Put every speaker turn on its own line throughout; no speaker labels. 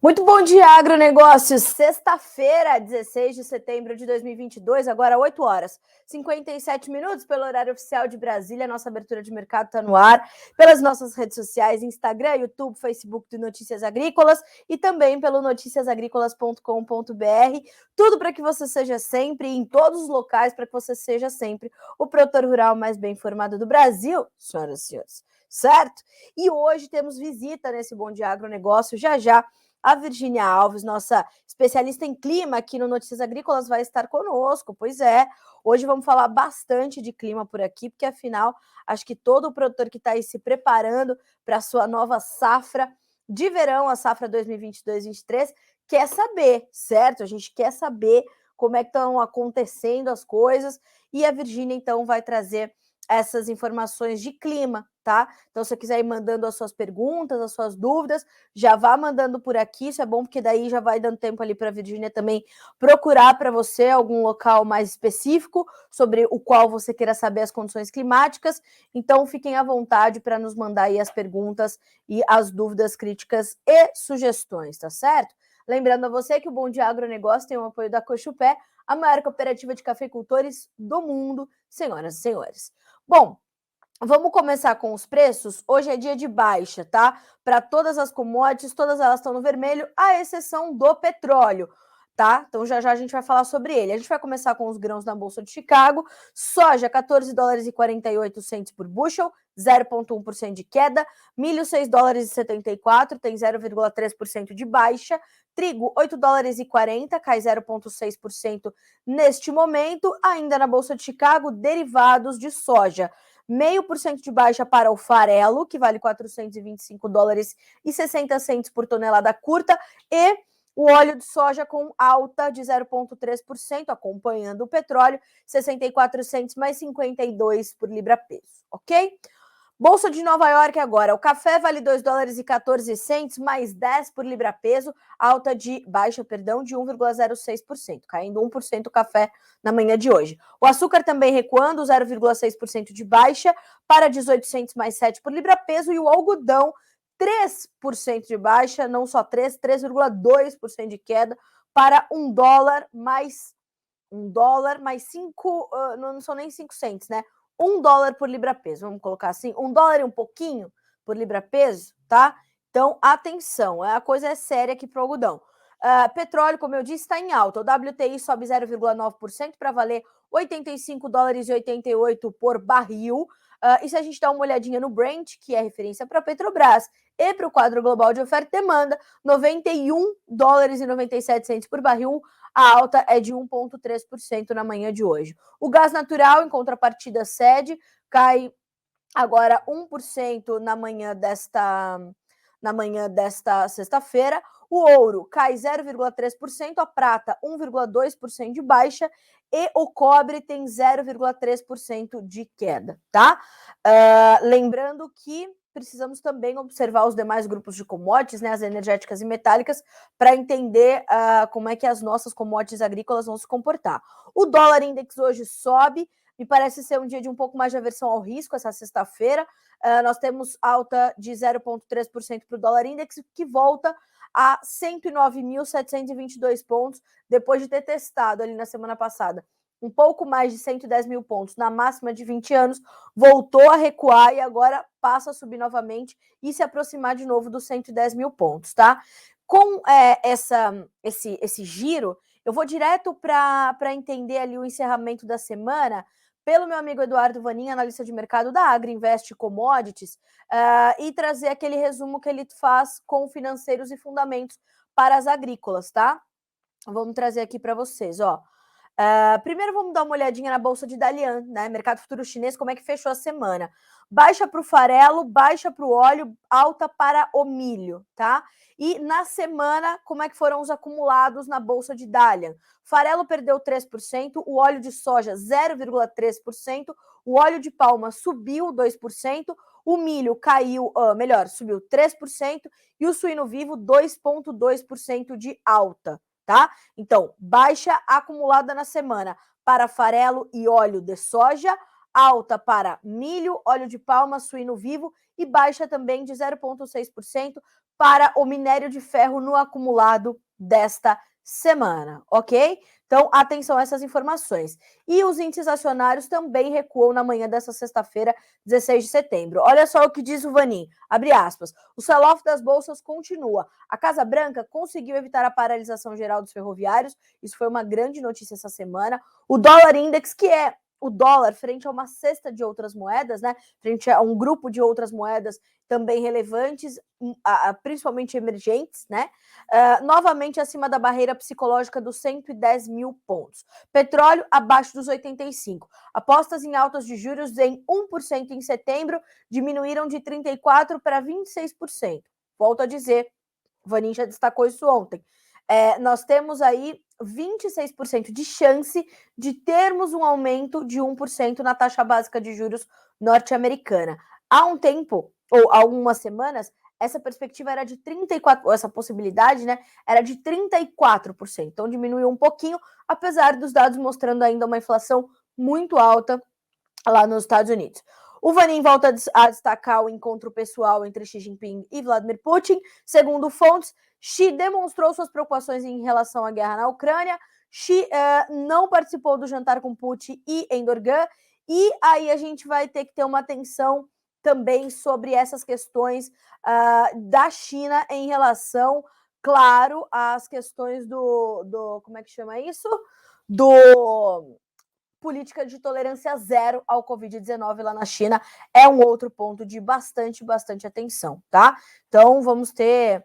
Muito bom dia, agronegócios. Sexta-feira, 16 de setembro de 2022, agora 8 horas 57 minutos pelo horário oficial de Brasília. Nossa abertura de mercado está no ar pelas nossas redes sociais, Instagram, YouTube, Facebook do Notícias Agrícolas e também pelo noticiasagricolas.com.br. Tudo para que você seja sempre, em todos os locais, para que você seja sempre o produtor rural mais bem informado do Brasil, senhoras e senhores, certo? E hoje temos visita nesse Bom Dia Agronegócio, já. A Virgínia Alves, nossa especialista em clima aqui no Notícias Agrícolas, vai estar conosco. Pois é, hoje vamos falar bastante de clima por aqui, porque afinal, acho que todo o produtor que está aí se preparando para a sua nova safra de verão, a safra 2022-23, quer saber, certo? A gente quer saber como é que estão acontecendo as coisas e a Virgínia, então, vai trazer essas informações de clima, tá? Então, se você quiser ir mandando as suas perguntas, as suas dúvidas, já vá mandando por aqui, isso é bom porque daí já vai dando tempo ali para a Virgínia também procurar para você algum local mais específico sobre o qual você queira saber as condições climáticas. Então, fiquem à vontade para nos mandar aí as perguntas e as dúvidas, críticas e sugestões, tá certo? Lembrando a você que o Bom Dia Agronegócio tem o apoio da Cochupé, a maior cooperativa de cafeicultores do mundo, senhoras e senhores. Bom, vamos começar com os preços. Hoje é dia de baixa, tá? Para todas as commodities, todas elas estão no vermelho, à exceção do petróleo, tá? Então já a gente vai falar sobre ele. A gente vai começar com os grãos na Bolsa de Chicago. Soja, 14 dólares e 48 cents por bushel, 0,1% de queda. Milho, 6 dólares e 74, tem 0,3% de baixa. Trigo, 8 dólares e 40, cai 0,6% neste momento. Ainda na Bolsa de Chicago, derivados de soja. 0,5% de baixa para o farelo, que vale 425 dólares e 60 centes por tonelada curta, e o óleo de soja com alta de 0,3%, acompanhando o petróleo, 64 centes mais 52 por libra-peso, ok? Bolsa de Nova York agora, o café vale 2 dólares e 14 centes, mais 10 por libra-peso, baixa de 1,06%, caindo 1% o café na manhã de hoje. O açúcar também recuando, 0,6% de baixa, para 18 centes mais 7 por libra-peso, e o algodão, 3% de baixa, não só 3,2% de queda, para 1 dólar mais 5, não são nem 5 centes, né? 1 dólar por libra-peso, vamos colocar assim, 1 dólar e um pouquinho por libra-peso, tá? Então, atenção, a coisa é séria aqui para o algodão. Petróleo, como eu disse, está em alta. O WTI sobe 0,9% para valer 85 dólares e 88 por barril. E se a gente dá uma olhadinha no Brent, que é referência para a Petrobras, e para o quadro global de oferta e demanda, 91 dólares e 97 centes por barril, a alta é de 1,3% na manhã de hoje. O gás natural, em contrapartida, cede, cai agora 1% na manhã desta sexta-feira. O ouro cai 0,3%, a prata 1,2% de baixa e o cobre tem 0,3% de queda, tá? Lembrando que precisamos também observar os demais grupos de commodities, né, as energéticas e metálicas, para entender como é que as nossas commodities agrícolas vão se comportar. O dólar index hoje sobe, me parece ser um dia de um pouco mais de aversão ao risco essa sexta-feira. Nós temos alta de 0,3% para o dólar index, que volta a 109.722 pontos, depois de ter testado ali na semana passada um pouco mais de 110 mil pontos na máxima de 20 anos, voltou a recuar e agora passa a subir novamente e se aproximar de novo dos 110 mil pontos, tá? Com esse giro, eu vou direto para entender ali o encerramento da semana pelo meu amigo Eduardo Vanin, analista de mercado da Agriinvest Commodities, e trazer aquele resumo que ele faz com financeiros e fundamentos para as agrícolas, tá? Vamos trazer aqui para vocês, ó. Primeiro vamos dar uma olhadinha na bolsa de Dalian, né? Mercado futuro chinês, como é que fechou a semana? Baixa para o farelo, baixa para o óleo, alta para o milho, tá? E na semana, como é que foram os acumulados na bolsa de Dalian? Farelo perdeu 3%, o óleo de soja 0,3%, o óleo de palma subiu 2%, o milho caiu, subiu 3%, e o suíno vivo 2,2% de alta, tá? Então, baixa acumulada na semana para farelo e óleo de soja, alta para milho, óleo de palma, suíno vivo e baixa também de 0,6% para o minério de ferro no acumulado desta semana, ok? Então, atenção a essas informações. E os índices acionários também recuam na manhã dessa sexta-feira, 16 de setembro. Olha só o que diz o Vanin, abre aspas, o sell-off das bolsas continua. A Casa Branca conseguiu evitar a paralisação geral dos ferroviários, isso foi uma grande notícia essa semana. O dólar index, que é o dólar frente a uma cesta de outras moedas, né? Frente a um grupo de outras moedas também relevantes, principalmente emergentes, né? Novamente acima da barreira psicológica dos 110 mil pontos. Petróleo abaixo dos 85. Apostas em altas de juros em 1% em setembro diminuíram de 34% para 26%. Volto a dizer, o Vanin já destacou isso ontem. Nós temos aí 26% de chance de termos um aumento de 1% na taxa básica de juros norte-americana. Há um tempo, ou há algumas semanas, essa perspectiva era de 34%, essa possibilidade, né, era de 34%. Então diminuiu um pouquinho, apesar dos dados mostrando ainda uma inflação muito alta lá nos Estados Unidos. O Vanin volta a destacar o encontro pessoal entre Xi Jinping e Vladimir Putin. Segundo fontes, Xi demonstrou suas preocupações em relação à guerra na Ucrânia. Xi não participou do jantar com Putin e Erdogan. E aí a gente vai ter que ter uma atenção também sobre essas questões da China em relação, claro, às questões do como é que chama isso? Do política de tolerância zero ao Covid-19 lá na China é um outro ponto de bastante atenção, tá? Então vamos ter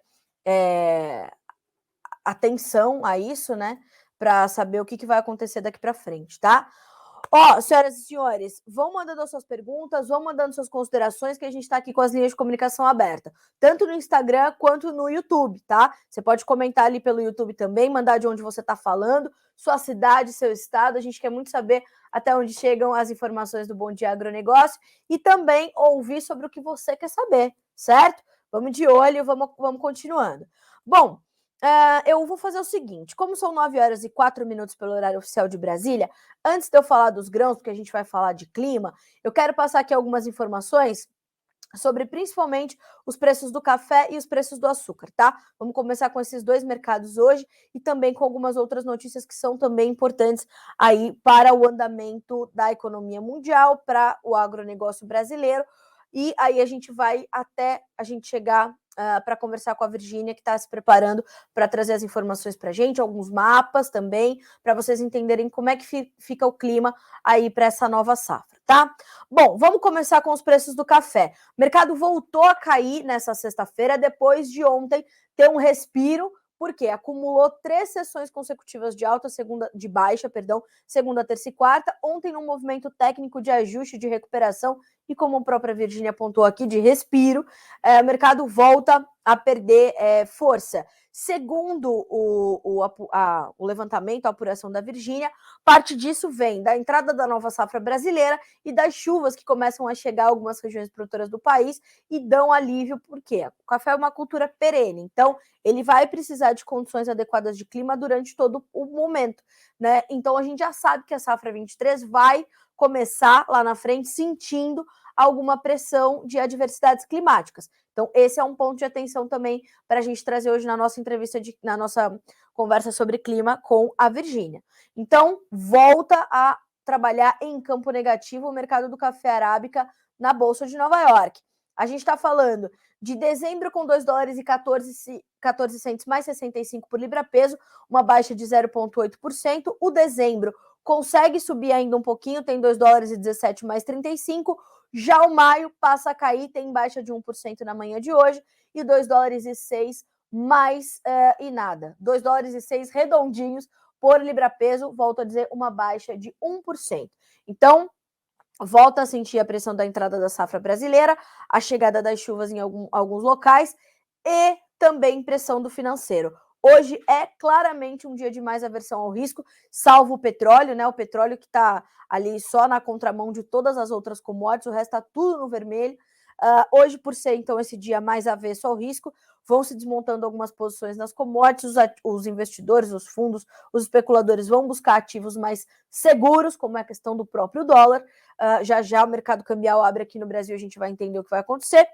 atenção a isso, né? Para saber o que vai acontecer daqui para frente, tá? Ó, senhoras e senhores, vão mandando as suas perguntas, vão mandando suas considerações, que a gente está aqui com as linhas de comunicação abertas, tanto no Instagram quanto no YouTube, tá? Você pode comentar ali pelo YouTube também, mandar de onde você está falando, sua cidade, seu estado, a gente quer muito saber até onde chegam as informações do Bom Dia Agronegócio e também ouvir sobre o que você quer saber, certo? Vamos de olho, vamos continuando. Bom, eu vou fazer o seguinte, como são 9h04 pelo horário oficial de Brasília, antes de eu falar dos grãos, porque a gente vai falar de clima, eu quero passar aqui algumas informações sobre principalmente os preços do café e os preços do açúcar, tá? Vamos começar com esses dois mercados hoje e também com algumas outras notícias que são também importantes aí para o andamento da economia mundial, para o agronegócio brasileiro. E aí a gente vai até a gente chegar para conversar com a Virgínia, que está se preparando para trazer as informações para a gente, alguns mapas também, para vocês entenderem como é que fica o clima aí para essa nova safra, tá? Bom, vamos começar com os preços do café. O mercado voltou a cair nessa sexta-feira, depois de ontem ter um respiro, porque acumulou 3 sessões consecutivas de alta, de baixa, segunda, terça e quarta. Ontem, num movimento técnico de ajuste, de recuperação, e como a própria Virgínia apontou aqui, de respiro, o mercado volta a perder força. Segundo o levantamento, a apuração da Virgínia, parte disso vem da entrada da nova safra brasileira e das chuvas que começam a chegar a algumas regiões produtoras do país e dão alívio, porque o café é uma cultura perene, então ele vai precisar de condições adequadas de clima durante todo o momento, né? Então a gente já sabe que a safra 23 vai começar lá na frente sentindo alguma pressão de adversidades climáticas. Então, esse é um ponto de atenção também para a gente trazer hoje na nossa entrevista, na nossa conversa sobre clima com a Virgínia. Então, volta a trabalhar em campo negativo o mercado do café arábica na Bolsa de Nova York. A gente está falando de dezembro com 2 dólares e 14 centos mais 65 por libra-peso, uma baixa de 0,8%. O dezembro consegue subir ainda um pouquinho, tem 2 dólares e 17 mais 35. Já o maio passa a cair, tem baixa de 1% na manhã de hoje, e 2 dólares e 6 mais e nada. 2 dólares e 6 redondinhos por libra-peso, volto a dizer, uma baixa de 1%. Então, volta a sentir a pressão da entrada da safra brasileira, a chegada das chuvas em alguns locais e também pressão do financeiro. Hoje é claramente um dia de mais aversão ao risco, salvo o petróleo, né? O petróleo que está ali só na contramão de todas as outras commodities, o resto está tudo no vermelho. Hoje, por ser, então, esse dia mais avesso ao risco, vão se desmontando algumas posições nas commodities, os investidores, os fundos, os especuladores vão buscar ativos mais seguros, como é a questão do próprio dólar. Já já o mercado cambial abre aqui no Brasil, a gente vai entender o que vai acontecer.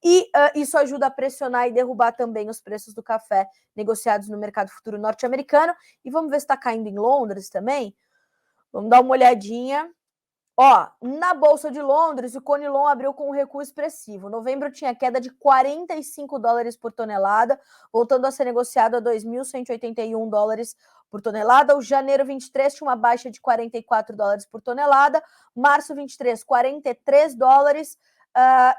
E isso ajuda a pressionar e derrubar também os preços do café negociados no mercado futuro norte-americano. E vamos ver se está caindo em Londres também. Vamos dar uma olhadinha. Ó, na Bolsa de Londres, o Conilon abriu com um recuo expressivo. Novembro tinha queda de 45 dólares por tonelada, voltando a ser negociado a 2.181 dólares por tonelada. O janeiro 23 tinha uma baixa de 44 dólares por tonelada. Março 23, 43 dólares.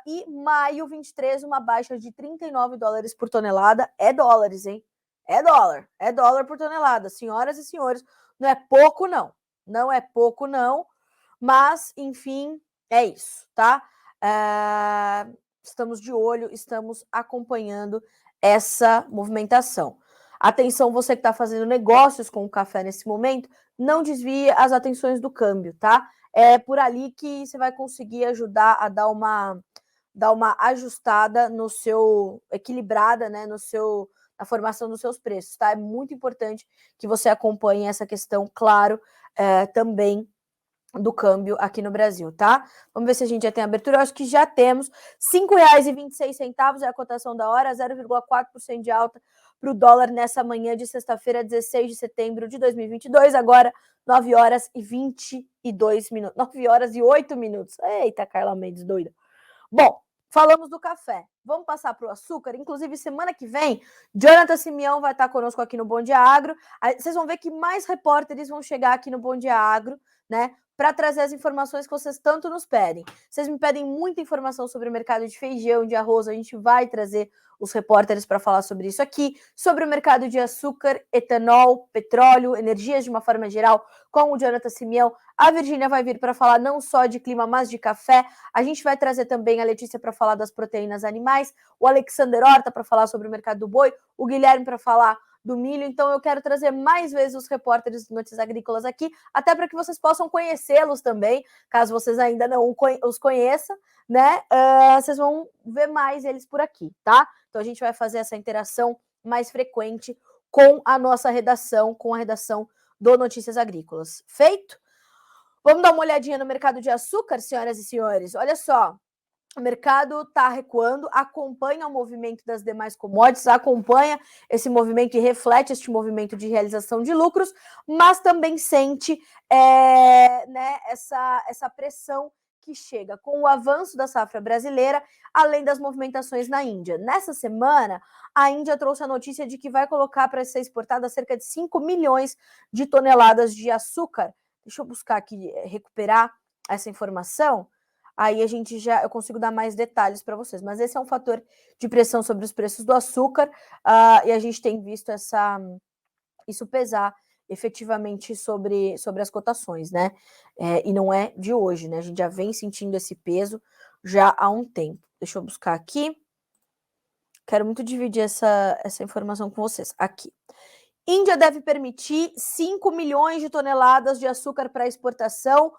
E maio 23, uma baixa de 39 dólares por tonelada. É dólares, hein? É dólar por tonelada. Senhoras e senhores, não é pouco, não. Não é pouco, não. Mas, enfim, é isso, tá? Estamos de olho, estamos acompanhando essa movimentação. Atenção, você que está fazendo negócios com o café nesse momento, não desvie as atenções do câmbio, tá? É por ali que você vai conseguir ajudar a dar uma ajustada no seu, equilibrada, né, na formação dos seus preços, tá? É muito importante que você acompanhe essa questão, claro, também do câmbio aqui no Brasil, tá? Vamos ver se a gente já tem abertura. Eu acho que já temos. R$ 5,26 é a cotação da hora, 0,4% de alta para o dólar nessa manhã de sexta-feira, 16 de setembro de 2022. Agora, 9 horas e 22 minutos. 9 horas e 8 minutos. Eita, Carla Mendes, doida. Bom, falamos do café. Vamos passar para o açúcar. Inclusive, semana que vem, Jonathan Simeão vai estar conosco aqui no Bom Dia Agro. Vocês vão ver que mais repórteres vão chegar aqui no Bom Dia Agro, né? Para trazer as informações que vocês tanto nos pedem. Vocês me pedem muita informação sobre o mercado de feijão, de arroz. A gente vai trazer os repórteres para falar sobre isso aqui, sobre o mercado de açúcar, etanol, petróleo, energias de uma forma geral, com o Jonathan Simeão. A Virgínia vai vir para falar não só de clima, mas de café. A gente vai trazer também a Letícia para falar das proteínas animais, o Alexander Horta para falar sobre o mercado do boi, o Guilherme para falar do milho. Então eu quero trazer mais vezes os repórteres de Notícias Agrícolas aqui, até para que vocês possam conhecê-los também, caso vocês ainda não os conheçam, né? Vocês vão ver mais eles por aqui, tá? Então a gente vai fazer essa interação mais frequente com a nossa redação, com a redação do Notícias Agrícolas. Feito? Vamos dar uma olhadinha no mercado de açúcar, senhoras e senhores. Olha só, o mercado está recuando, acompanha o movimento das demais commodities, acompanha esse movimento e reflete este movimento de realização de lucros, mas também sente né, essa pressão que chega com o avanço da safra brasileira, além das movimentações na Índia. Nessa semana, a Índia trouxe a notícia de que vai colocar para ser exportada cerca de 5 milhões de toneladas de açúcar. Deixa eu buscar aqui, recuperar essa informação. Aí eu consigo dar mais detalhes para vocês. Mas esse é um fator de pressão sobre os preços do açúcar, e a gente tem visto isso pesar efetivamente sobre as cotações, né? E não é de hoje, né? A gente já vem sentindo esse peso já há um tempo. Deixa eu buscar aqui. Quero muito dividir essa informação com vocês. Aqui. Índia deve permitir 5 milhões de toneladas de açúcar para exportação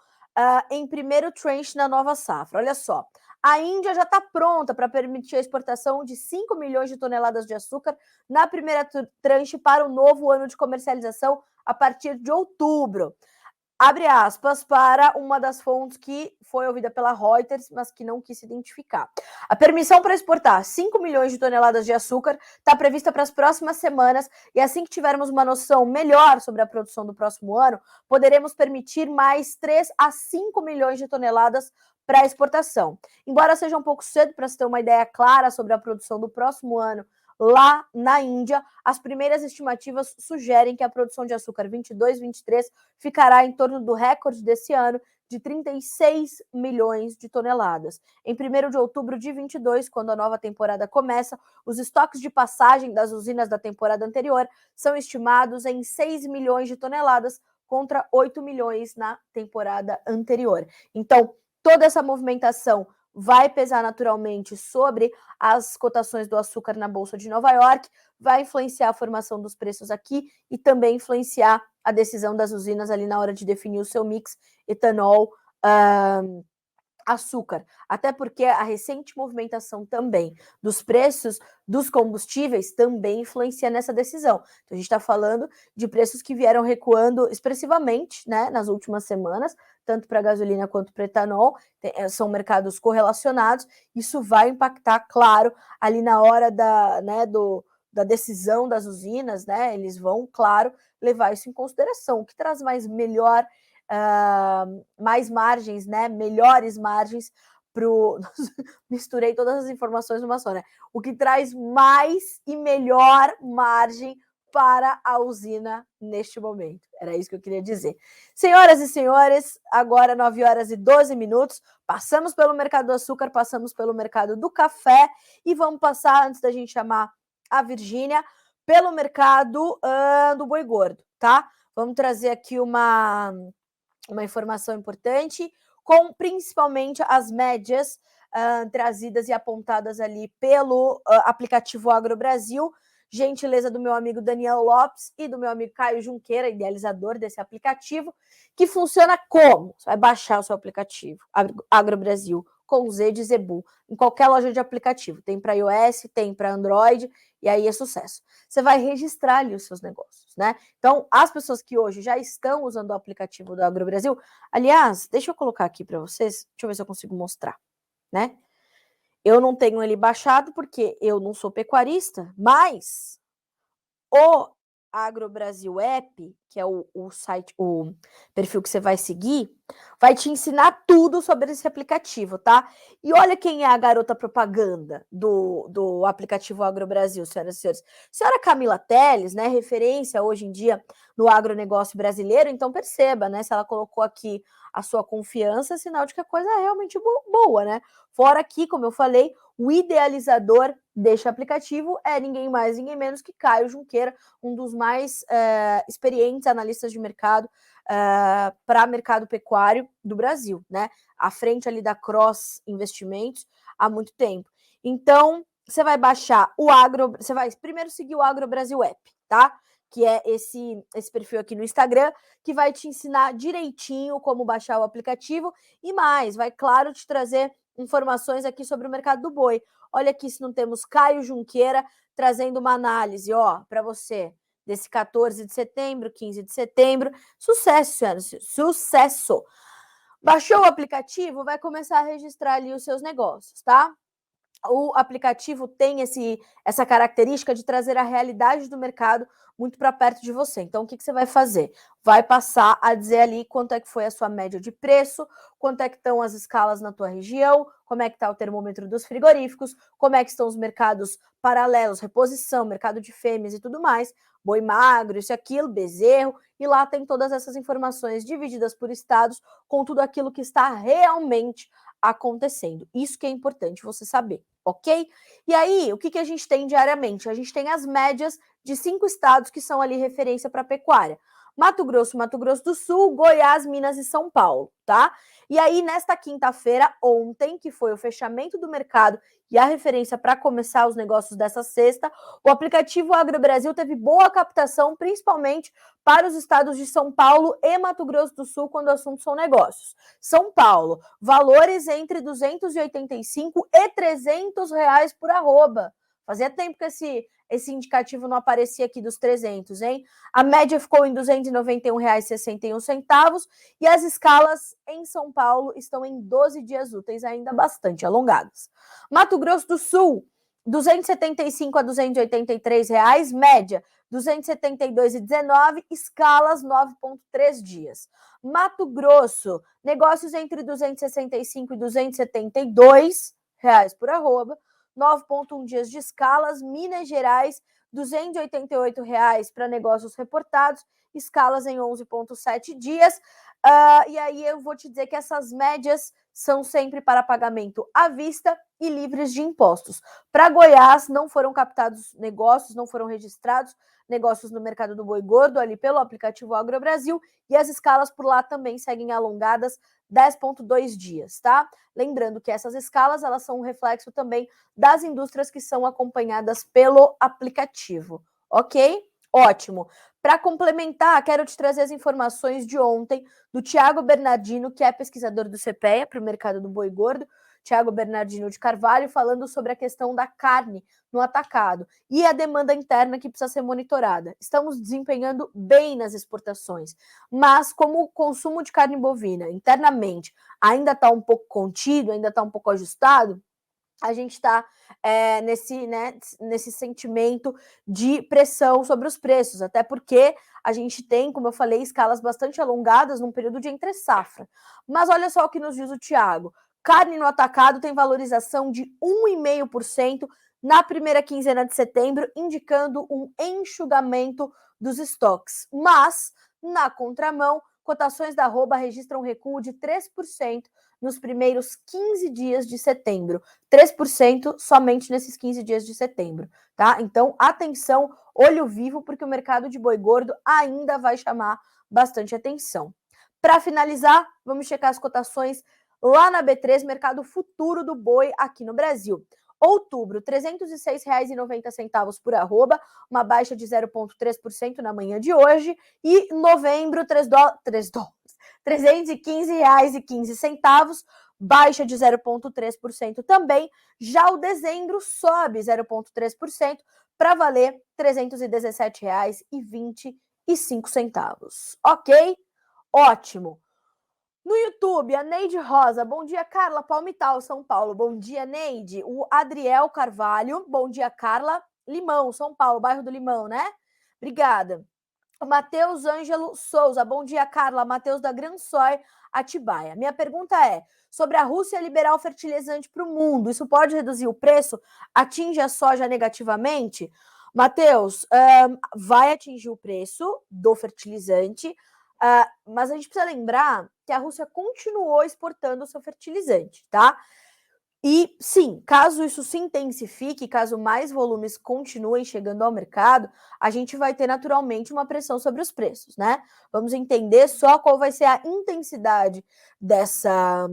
em primeiro tranche na nova safra. Olha só, a Índia já está pronta para permitir a exportação de 5 milhões de toneladas de açúcar na primeira tranche para o novo ano de comercialização a partir de outubro. Abre aspas para uma das fontes que foi ouvida pela Reuters, mas que não quis se identificar. A permissão para exportar 5 milhões de toneladas de açúcar está prevista para as próximas semanas, e assim que tivermos uma noção melhor sobre a produção do próximo ano, poderemos permitir mais 3 a 5 milhões de toneladas para exportação. Embora seja um pouco cedo para se ter uma ideia clara sobre a produção do próximo ano lá na Índia, as primeiras estimativas sugerem que a produção de açúcar 22-23 ficará em torno do recorde desse ano, de 36 milhões de toneladas. Em 1º de outubro de 22, quando a nova temporada começa, os estoques de passagem das usinas da temporada anterior são estimados em 6 milhões de toneladas, contra 8 milhões na temporada anterior. Então, toda essa movimentação vai pesar naturalmente sobre as cotações do açúcar na Bolsa de Nova York, vai influenciar a formação dos preços aqui e também influenciar a decisão das usinas ali na hora de definir o seu mix etanol açúcar, até porque a recente movimentação também dos preços dos combustíveis também influencia nessa decisão. Então, a gente está falando de preços que vieram recuando expressivamente, né, nas últimas semanas, tanto para gasolina quanto para etanol, são mercados correlacionados, isso vai impactar, claro, ali na hora da decisão das usinas, né, eles vão, claro, levar isso em consideração, o que traz mais margens, né? Melhores margens para o. Misturei todas as informações numa só, né? O que traz mais e melhor margem para a usina neste momento. Era isso que eu queria dizer. Senhoras e senhores, agora 9 horas e 12 minutos. Passamos pelo mercado do açúcar, passamos pelo mercado do café e vamos passar, antes da gente chamar a Virgínia, pelo mercado do boi gordo, tá? Vamos trazer aqui uma informação importante, com principalmente as médias trazidas e apontadas ali pelo aplicativo Agro Brasil, gentileza do meu amigo Daniel Lopes e do meu amigo Caio Junqueira, idealizador desse aplicativo, que funciona como? Você vai baixar o seu aplicativo, Agro Brasil, com Z de Zebu, em qualquer loja de aplicativo. Tem para iOS, tem para Android, e aí é sucesso. Você vai registrar ali os seus negócios, né? Então, as pessoas que hoje já estão usando o aplicativo do Agro Brasil, aliás, deixa eu colocar aqui para vocês, deixa eu ver se eu consigo mostrar, né? Eu não tenho ele baixado porque eu não sou pecuarista, mas o Agro Brasil App, que é o site, o perfil que você vai seguir, vai te ensinar tudo sobre esse aplicativo, tá? E olha quem é a garota propaganda do aplicativo Agro Brasil, senhoras e senhores. Senhora Camila Teles, né, referência hoje em dia no agronegócio brasileiro, então perceba, né, se ela colocou aqui a sua confiança, sinal de que a coisa é realmente boa, né? Fora que, como eu falei, o idealizador deste aplicativo é ninguém mais, ninguém menos que Caio Junqueira, um dos mais experientes analistas de mercado para mercado pecuário do Brasil, né? À frente ali da Cross Investimentos há muito tempo. Então, você vai baixar você vai primeiro seguir o Agro Brasil App, tá? Que é esse perfil aqui no Instagram, que vai te ensinar direitinho como baixar o aplicativo e mais, vai, claro, te trazer informações aqui sobre o mercado do boi. Olha aqui se não temos Caio Junqueira trazendo uma análise, ó, para você, desse 14 de setembro, 15 de setembro. Sucesso, senhoras, sucesso! Baixou o aplicativo, vai começar a registrar ali os seus negócios, tá? O aplicativo tem essa característica de trazer a realidade do mercado muito para perto de você. Então, o que você vai fazer? Vai passar a dizer ali quanto é que foi a sua média de preço, quanto é que estão as escalas na tua região, como é que está o termômetro dos frigoríficos, como é que estão os mercados paralelos, reposição, mercado de fêmeas e tudo mais, boi magro, isso e aquilo, bezerro, e lá tem todas essas informações divididas por estados com tudo aquilo que está realmente acontecendo. Isso que é importante você saber, ok? E aí, o que a gente tem diariamente? A gente tem as médias de 5 estados que são ali referência para pecuária. Mato Grosso do Sul, Goiás, Minas e São Paulo, tá? E aí, nesta quinta-feira, ontem, que foi o fechamento do mercado e a referência para começar os negócios dessa sexta, o aplicativo Agro Brasil teve boa captação, principalmente para os estados de São Paulo e Mato Grosso do Sul, quando o assunto são negócios. São Paulo, valores entre 285 e 300 reais por arroba. Fazia tempo que esse indicativo não aparecia aqui dos 300, hein? A média ficou em R$ 291,61 e as escalas em São Paulo estão em 12 dias úteis, ainda bastante alongadas. Mato Grosso do Sul, 275 a 283 reais, média 272,19, escalas 9,3 dias. Mato Grosso, negócios entre 265 e 272 reais por arroba, 9,1 dias de escalas. Minas Gerais, R$ 288 para negócios reportados, escalas em 11,7 dias. E aí eu vou te dizer que essas médias são sempre para pagamento à vista e livres de impostos. Para Goiás, não foram captados negócios, não foram registrados negócios no mercado do boi gordo, ali pelo aplicativo Agro Brasil, e as escalas por lá também seguem alongadas, 10,2 dias, tá? Lembrando que essas escalas, elas são um reflexo também das indústrias que são acompanhadas pelo aplicativo, ok? Ótimo. Para complementar, quero te trazer as informações de ontem do Thiago Bernardino, que é pesquisador do CPEA para o mercado do boi gordo, Thiago Bernardino de Carvalho, falando sobre a questão da carne no atacado e a demanda interna que precisa ser monitorada. Estamos desempenhando bem nas exportações, mas como o consumo de carne bovina internamente ainda está um pouco contido, ainda está um pouco ajustado, a gente está nesse sentimento de pressão sobre os preços, até porque a gente tem, como eu falei, escalas bastante alongadas num período de entre safra. Mas olha só o que nos diz o Thiago. Carne no atacado tem valorização de 1,5% na primeira quinzena de setembro, indicando um enxugamento dos estoques. Mas, na contramão, cotações da arroba registram um recuo de 3% nos primeiros 15 dias de setembro. 3% somente nesses 15 dias de setembro, tá? Então, atenção, olho vivo, porque o mercado de boi gordo ainda vai chamar bastante atenção. Para finalizar, vamos checar as cotações lá na B3, mercado futuro do boi aqui no Brasil. Outubro, R$ 306,90 por arroba, uma baixa de 0,3% na manhã de hoje. E novembro, R$ 315,15, baixa de 0,3% também. Já o dezembro sobe 0,3% para valer R$ 317,25. Ok? Ótimo. No YouTube, a Neide Rosa. Bom dia, Carla. Palmital, São Paulo. Bom dia, Neide. O Adriel Carvalho. Bom dia, Carla. Limão, São Paulo, bairro do Limão, né? Obrigada. O Matheus Ângelo Souza. Bom dia, Carla. Matheus da Gran Soy, Atibaia. Minha pergunta é, sobre a Rússia liberar o fertilizante para o mundo, isso pode reduzir o preço? Atinge a soja negativamente? Matheus, vai atingir o preço do fertilizante, mas a gente precisa lembrar que a Rússia continuou exportando o seu fertilizante, tá? E sim, caso isso se intensifique, caso mais volumes continuem chegando ao mercado, a gente vai ter naturalmente uma pressão sobre os preços, né? Vamos entender só qual vai ser a intensidade dessa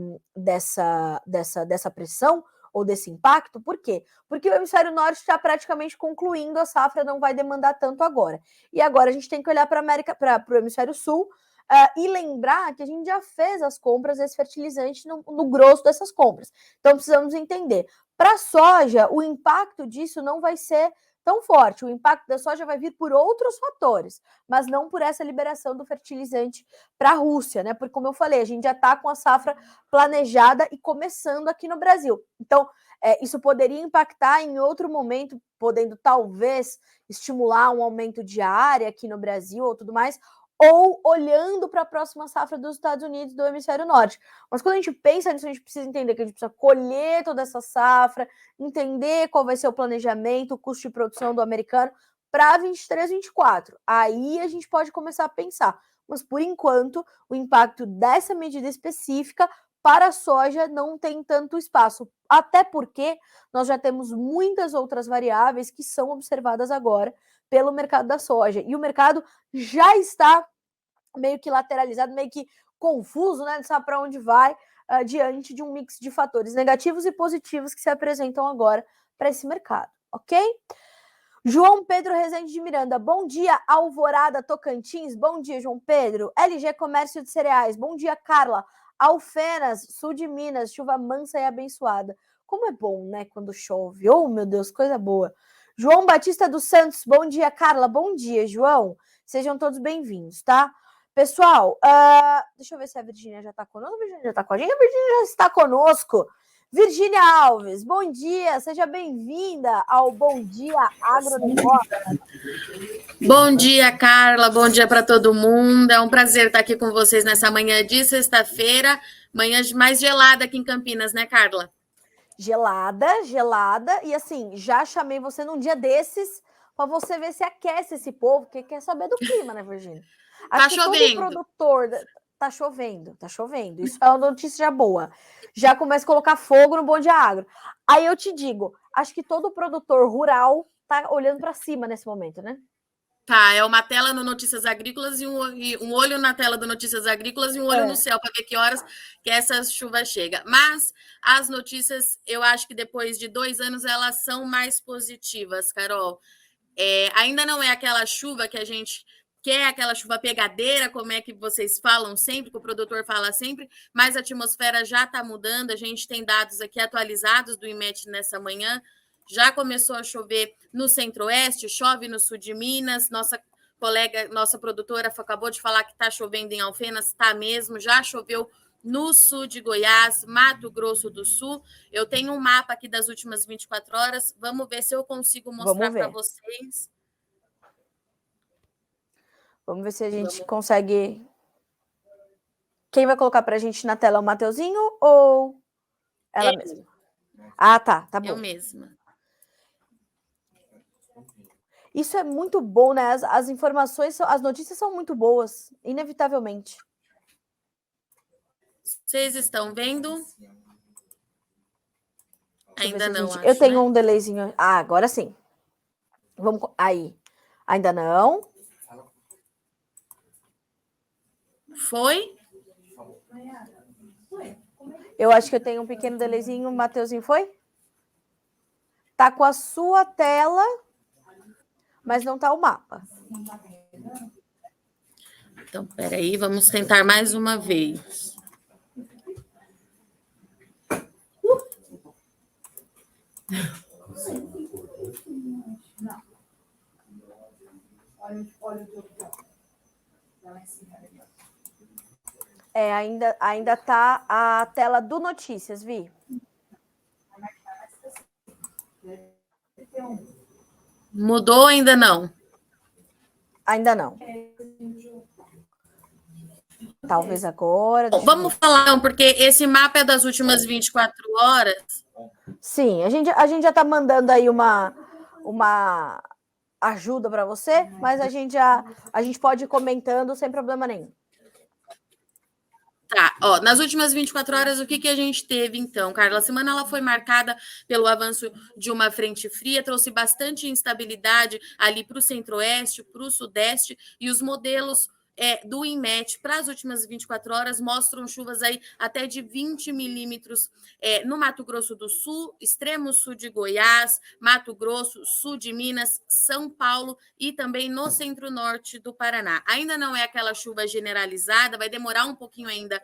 pressão ou desse impacto. Por quê? Porque o hemisfério norte está praticamente concluindo, a safra não vai demandar tanto agora. E agora a gente tem que olhar para o hemisfério sul, e lembrar que a gente já fez as compras desse fertilizante no grosso dessas compras. Então, precisamos entender. Para a soja, o impacto disso não vai ser tão forte. O impacto da soja vai vir por outros fatores, mas não por essa liberação do fertilizante para a Rússia, né? Porque, como eu falei, a gente já está com a safra planejada e começando aqui no Brasil. Então, isso poderia impactar em outro momento, podendo talvez estimular um aumento de área aqui no Brasil ou tudo mais, ou olhando para a próxima safra dos Estados Unidos do hemisfério norte. Mas quando a gente pensa nisso, a gente precisa entender que a gente precisa colher toda essa safra, entender qual vai ser o planejamento, o custo de produção do americano para 23, 24. Aí a gente pode começar a pensar. Mas, por enquanto, o impacto dessa medida específica para a soja não tem tanto espaço. Até porque nós já temos muitas outras variáveis que são observadas agora pelo mercado da soja. E o mercado já está meio que lateralizado, meio que confuso, né? Não sabe para onde vai, diante de um mix de fatores negativos e positivos que se apresentam agora para esse mercado, ok? João Pedro Rezende de Miranda, bom dia, Alvorada, Tocantins, bom dia, João Pedro. LG Comércio de Cereais, bom dia, Carla. Alfenas, sul de Minas, chuva mansa e abençoada. Como é bom, né, quando chove. Oh, meu Deus, coisa boa. João Batista dos Santos, bom dia, Carla. Bom dia, João. Sejam todos bem-vindos, tá? Pessoal, deixa eu ver se a Virgínia já está conosco. A Virgínia já está com a gente. A Virgínia já está conosco. Virgínia Alves, bom dia, seja bem-vinda ao Bom Dia Agronegócio.
Bom dia, Carla, bom dia para todo mundo. É um prazer estar aqui com vocês nessa manhã de sexta-feira, manhã mais gelada aqui em Campinas, né, Carla?
Gelada, gelada, e assim, já chamei você num dia desses para você ver se aquece esse povo, que quer saber do clima, né, Virgínia? Acho que
chovendo.
Todo produtor... Tá chovendo, tá chovendo. Isso é uma notícia boa. Já começa a colocar fogo no Bom Dia Agro. Aí eu te digo, acho que todo produtor rural tá olhando para cima nesse momento, né?
Tá, é uma tela no Notícias Agrícolas e um olho na tela do Notícias Agrícolas e um olho no céu para ver que horas que essa chuva chega. Mas as notícias, eu acho que depois de 2 anos, elas são mais positivas, Carol. Ainda não é aquela chuva que a gente quer, aquela chuva pegadeira, como é que vocês falam sempre, que o produtor fala sempre, mas a atmosfera já está mudando, a gente tem dados aqui atualizados do IMET nessa manhã, já começou a chover no centro-oeste, chove no sul de Minas, nossa produtora acabou de falar que está chovendo em Alfenas, está mesmo, já choveu no sul de Goiás, Mato Grosso do Sul. Eu tenho um mapa aqui das últimas 24 horas. Vamos ver se eu consigo mostrar para vocês.
Vamos ver se a gente consegue. Quem vai colocar para a gente na tela? O Mateuzinho ou ela mesma? Ah, tá bom.
Eu mesma.
Isso é muito bom, né? As informações, as notícias são muito boas, inevitavelmente.
Vocês estão vendo? Ainda não,
acho. Eu tenho um delayzinho. Ah, agora sim. Vamos aí. Ainda não.
Foi?
Eu acho que eu tenho um pequeno delayzinho. O Mateuzinho foi? Tá com a sua tela, mas não tá o mapa.
Então, peraí, vamos tentar mais uma vez.
Ainda tá a tela do Notícias, Vi.
Mudou ou ainda não?
Ainda não. Talvez agora.
Vamos falar, porque esse mapa é das últimas 24 horas.
Sim, a gente já está mandando aí uma ajuda para você, mas a gente pode ir comentando sem problema nenhum.
Tá, nas últimas 24 horas, o que a gente teve, então, Carla? A semana ela foi marcada pelo avanço de uma frente fria, trouxe bastante instabilidade ali para o centro-oeste, para o sudeste, e os modelos do INMET para as últimas 24 horas mostram chuvas aí até de 20 milímetros no Mato Grosso do Sul, extremo sul de Goiás, Mato Grosso, sul de Minas, São Paulo e também no centro-norte do Paraná. Ainda não é aquela chuva generalizada, vai demorar um pouquinho ainda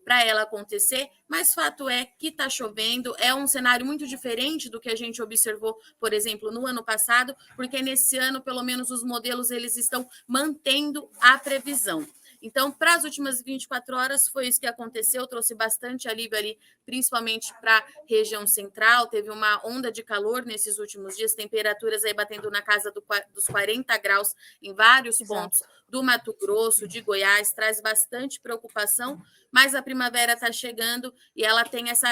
para ela acontecer, mas fato é que está chovendo, é um cenário muito diferente do que a gente observou, por exemplo, no ano passado, porque nesse ano, pelo menos, os modelos eles estão mantendo a previsão. Então, para as últimas 24 horas, foi isso que aconteceu, trouxe bastante alívio ali, principalmente para a região central, teve uma onda de calor nesses últimos dias, temperaturas aí batendo na casa dos 40 graus em vários pontos do Mato Grosso, de Goiás, traz bastante preocupação, mas a primavera está chegando e ela tem essa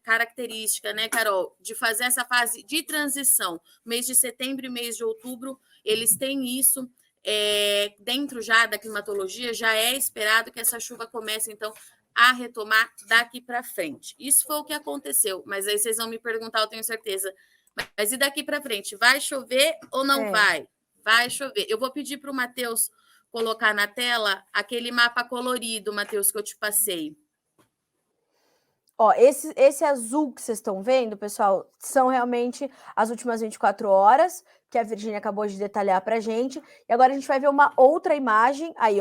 característica, né, Carol, de fazer essa fase de transição. Mês de setembro e mês de outubro, eles têm isso. Dentro já da climatologia, já é esperado que essa chuva comece, então, a retomar daqui para frente. Isso foi o que aconteceu, mas aí vocês vão me perguntar, eu tenho certeza. Mas e daqui para frente? Vai chover ou não vai? Vai chover. Eu vou pedir para o Matheus colocar na tela aquele mapa colorido, Matheus, que eu te passei.
Esse azul que vocês estão vendo, pessoal, são realmente as últimas 24 horas, que a Virgínia acabou de detalhar para a gente. E agora a gente vai ver uma outra imagem. Aí,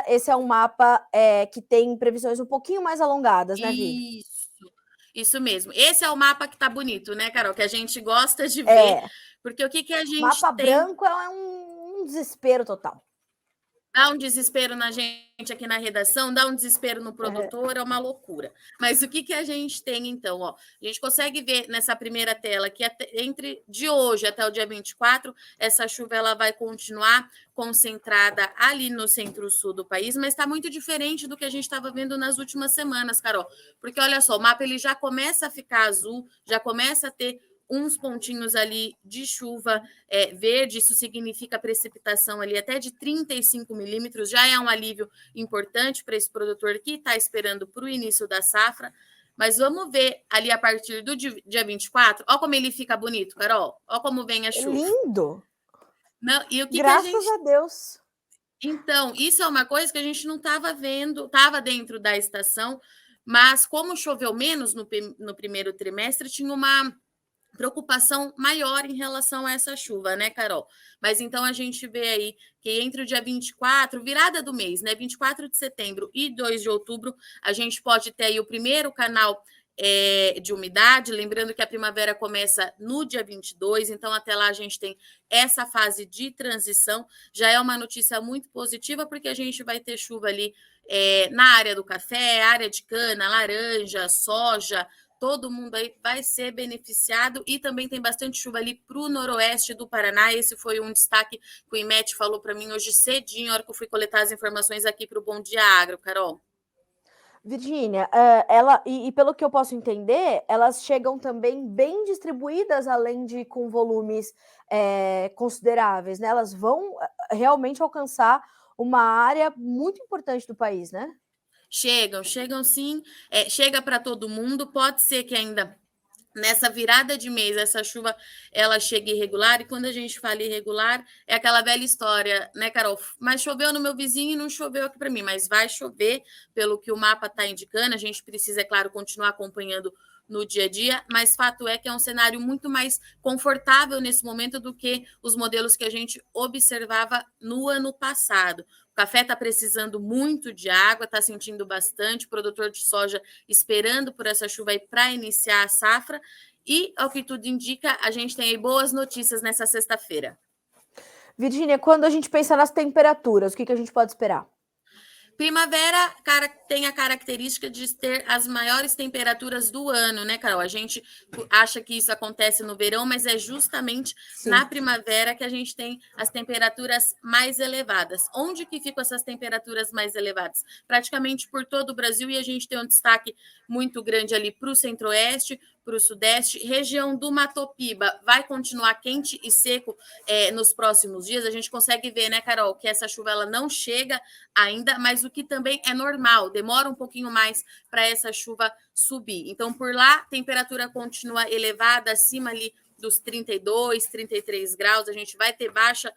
esse é um mapa que tem previsões um pouquinho mais alongadas, né, Vi?
Isso mesmo. Esse é o mapa que tá bonito, né, Carol? Que a gente gosta de ver. Porque o que a gente
mapa branco é um desespero total.
Dá um desespero na gente aqui na redação, dá um desespero no produtor, é uma loucura. Mas o que a gente tem, então? A gente consegue ver nessa primeira tela que entre de hoje até o dia 24, essa chuva ela vai continuar concentrada ali no centro-sul do país, mas está muito diferente do que a gente estava vendo nas últimas semanas, Carol. Porque, olha só, o mapa ele já começa a ficar azul, já começa a ter uns pontinhos ali de chuva verde, isso significa precipitação ali até de 35 milímetros, já é um alívio importante para esse produtor que está esperando para o início da safra, mas vamos ver ali a partir do dia 24, olha como ele fica bonito, Carol, olha como vem a chuva.
Lindo!
Não, e o que
Graças a Deus!
Então, isso é uma coisa que a gente não estava vendo, estava dentro da estação, mas como choveu menos no primeiro trimestre, tinha uma preocupação maior em relação a essa chuva, né, Carol? Mas então a gente vê aí que entre o dia 24, virada do mês, né, 24 de setembro e 2 de outubro, a gente pode ter aí o primeiro canal de umidade, lembrando que a primavera começa no dia 22, então até lá a gente tem essa fase de transição, já é uma notícia muito positiva, porque a gente vai ter chuva ali na área do café, área de cana, laranja, soja, todo mundo aí vai ser beneficiado, e também tem bastante chuva ali para o noroeste do Paraná. Esse foi um destaque que o IMET falou para mim hoje cedinho, na hora que eu fui coletar as informações aqui para o Bom Dia Agro, Carol.
Virgínia, pelo que eu posso entender, elas chegam também bem distribuídas, além de com volumes consideráveis, né? Elas vão realmente alcançar uma área muito importante do país, né?
Chegam sim, chega para todo mundo, pode ser que ainda nessa virada de mês essa chuva ela chegue irregular, e quando a gente fala irregular, é aquela velha história, né, Carol? Mas choveu no meu vizinho e não choveu aqui para mim, mas vai chover, pelo que o mapa está indicando, a gente precisa, é claro, continuar acompanhando no dia a dia, mas fato é que é um cenário muito mais confortável nesse momento do que os modelos que a gente observava no ano passado. O café está precisando muito de água, está sentindo bastante, o produtor de soja esperando por essa chuva aí para iniciar a safra, e, ao que tudo indica, a gente tem aí boas notícias nessa sexta-feira.
Virgínia, quando a gente pensa nas temperaturas, o que a gente pode esperar?
Primavera tem a característica de ter as maiores temperaturas do ano, né, Carol? A gente acha que isso acontece no verão, mas é justamente na primavera que a gente tem as temperaturas mais elevadas. Onde que ficam essas temperaturas mais elevadas? Praticamente por todo o Brasil, e a gente tem um destaque muito grande ali para o centro-oeste, para o sudeste. Região do Mato Piba vai continuar quente e seco nos próximos dias. A gente consegue ver, né, Carol, que essa chuva ela não chega ainda, mas o que também é normal, demora um pouquinho mais para essa chuva subir. Então, por lá, a temperatura continua elevada, acima ali dos 32, 33 graus, a gente vai ter baixa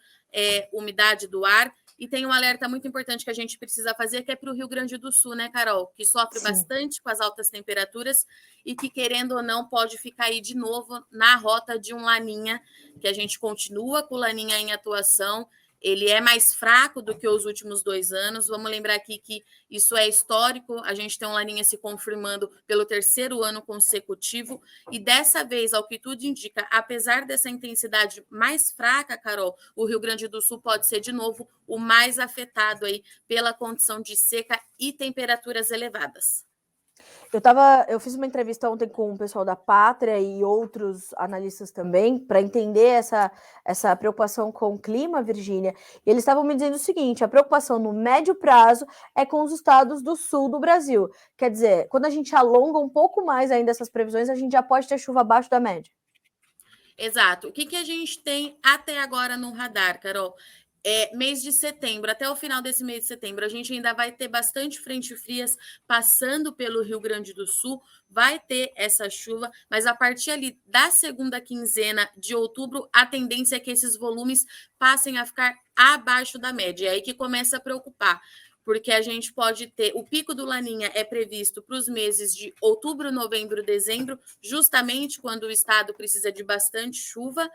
umidade do ar. E tem um alerta muito importante que a gente precisa fazer, que é para o Rio Grande do Sul, né, Carol? Que sofre bastante com as altas temperaturas e que, querendo ou não, pode ficar aí de novo na rota de um laninha, que a gente continua com o laninha em atuação. Ele é mais fraco do que os últimos 2 anos. Vamos lembrar aqui que isso é histórico. A gente tem um laninha se confirmando pelo 3º ano consecutivo. E dessa vez, ao que tudo indica, apesar dessa intensidade mais fraca, Carol, o Rio Grande do Sul pode ser, de novo, o mais afetado aí pela condição de seca e temperaturas elevadas.
Eu fiz uma entrevista ontem com o pessoal da Pátria e outros analistas também, para entender essa preocupação com o clima, Virgínia. E eles estavam me dizendo o seguinte: a preocupação no médio prazo é com os estados do sul do Brasil. Quer dizer, quando a gente alonga um pouco mais ainda essas previsões, a gente já pode ter chuva abaixo da média.
Exato. O que a gente tem até agora no radar, Carol? Mês de setembro, até o final desse mês de setembro, a gente ainda vai ter bastante frente frias passando pelo Rio Grande do Sul, vai ter essa chuva, mas a partir ali da segunda quinzena de outubro, a tendência é que esses volumes passem a ficar abaixo da média, é aí que começa a preocupar, porque a gente pode ter, o pico do Laninha é previsto para os meses de outubro, novembro, dezembro, justamente quando o estado precisa de bastante chuva,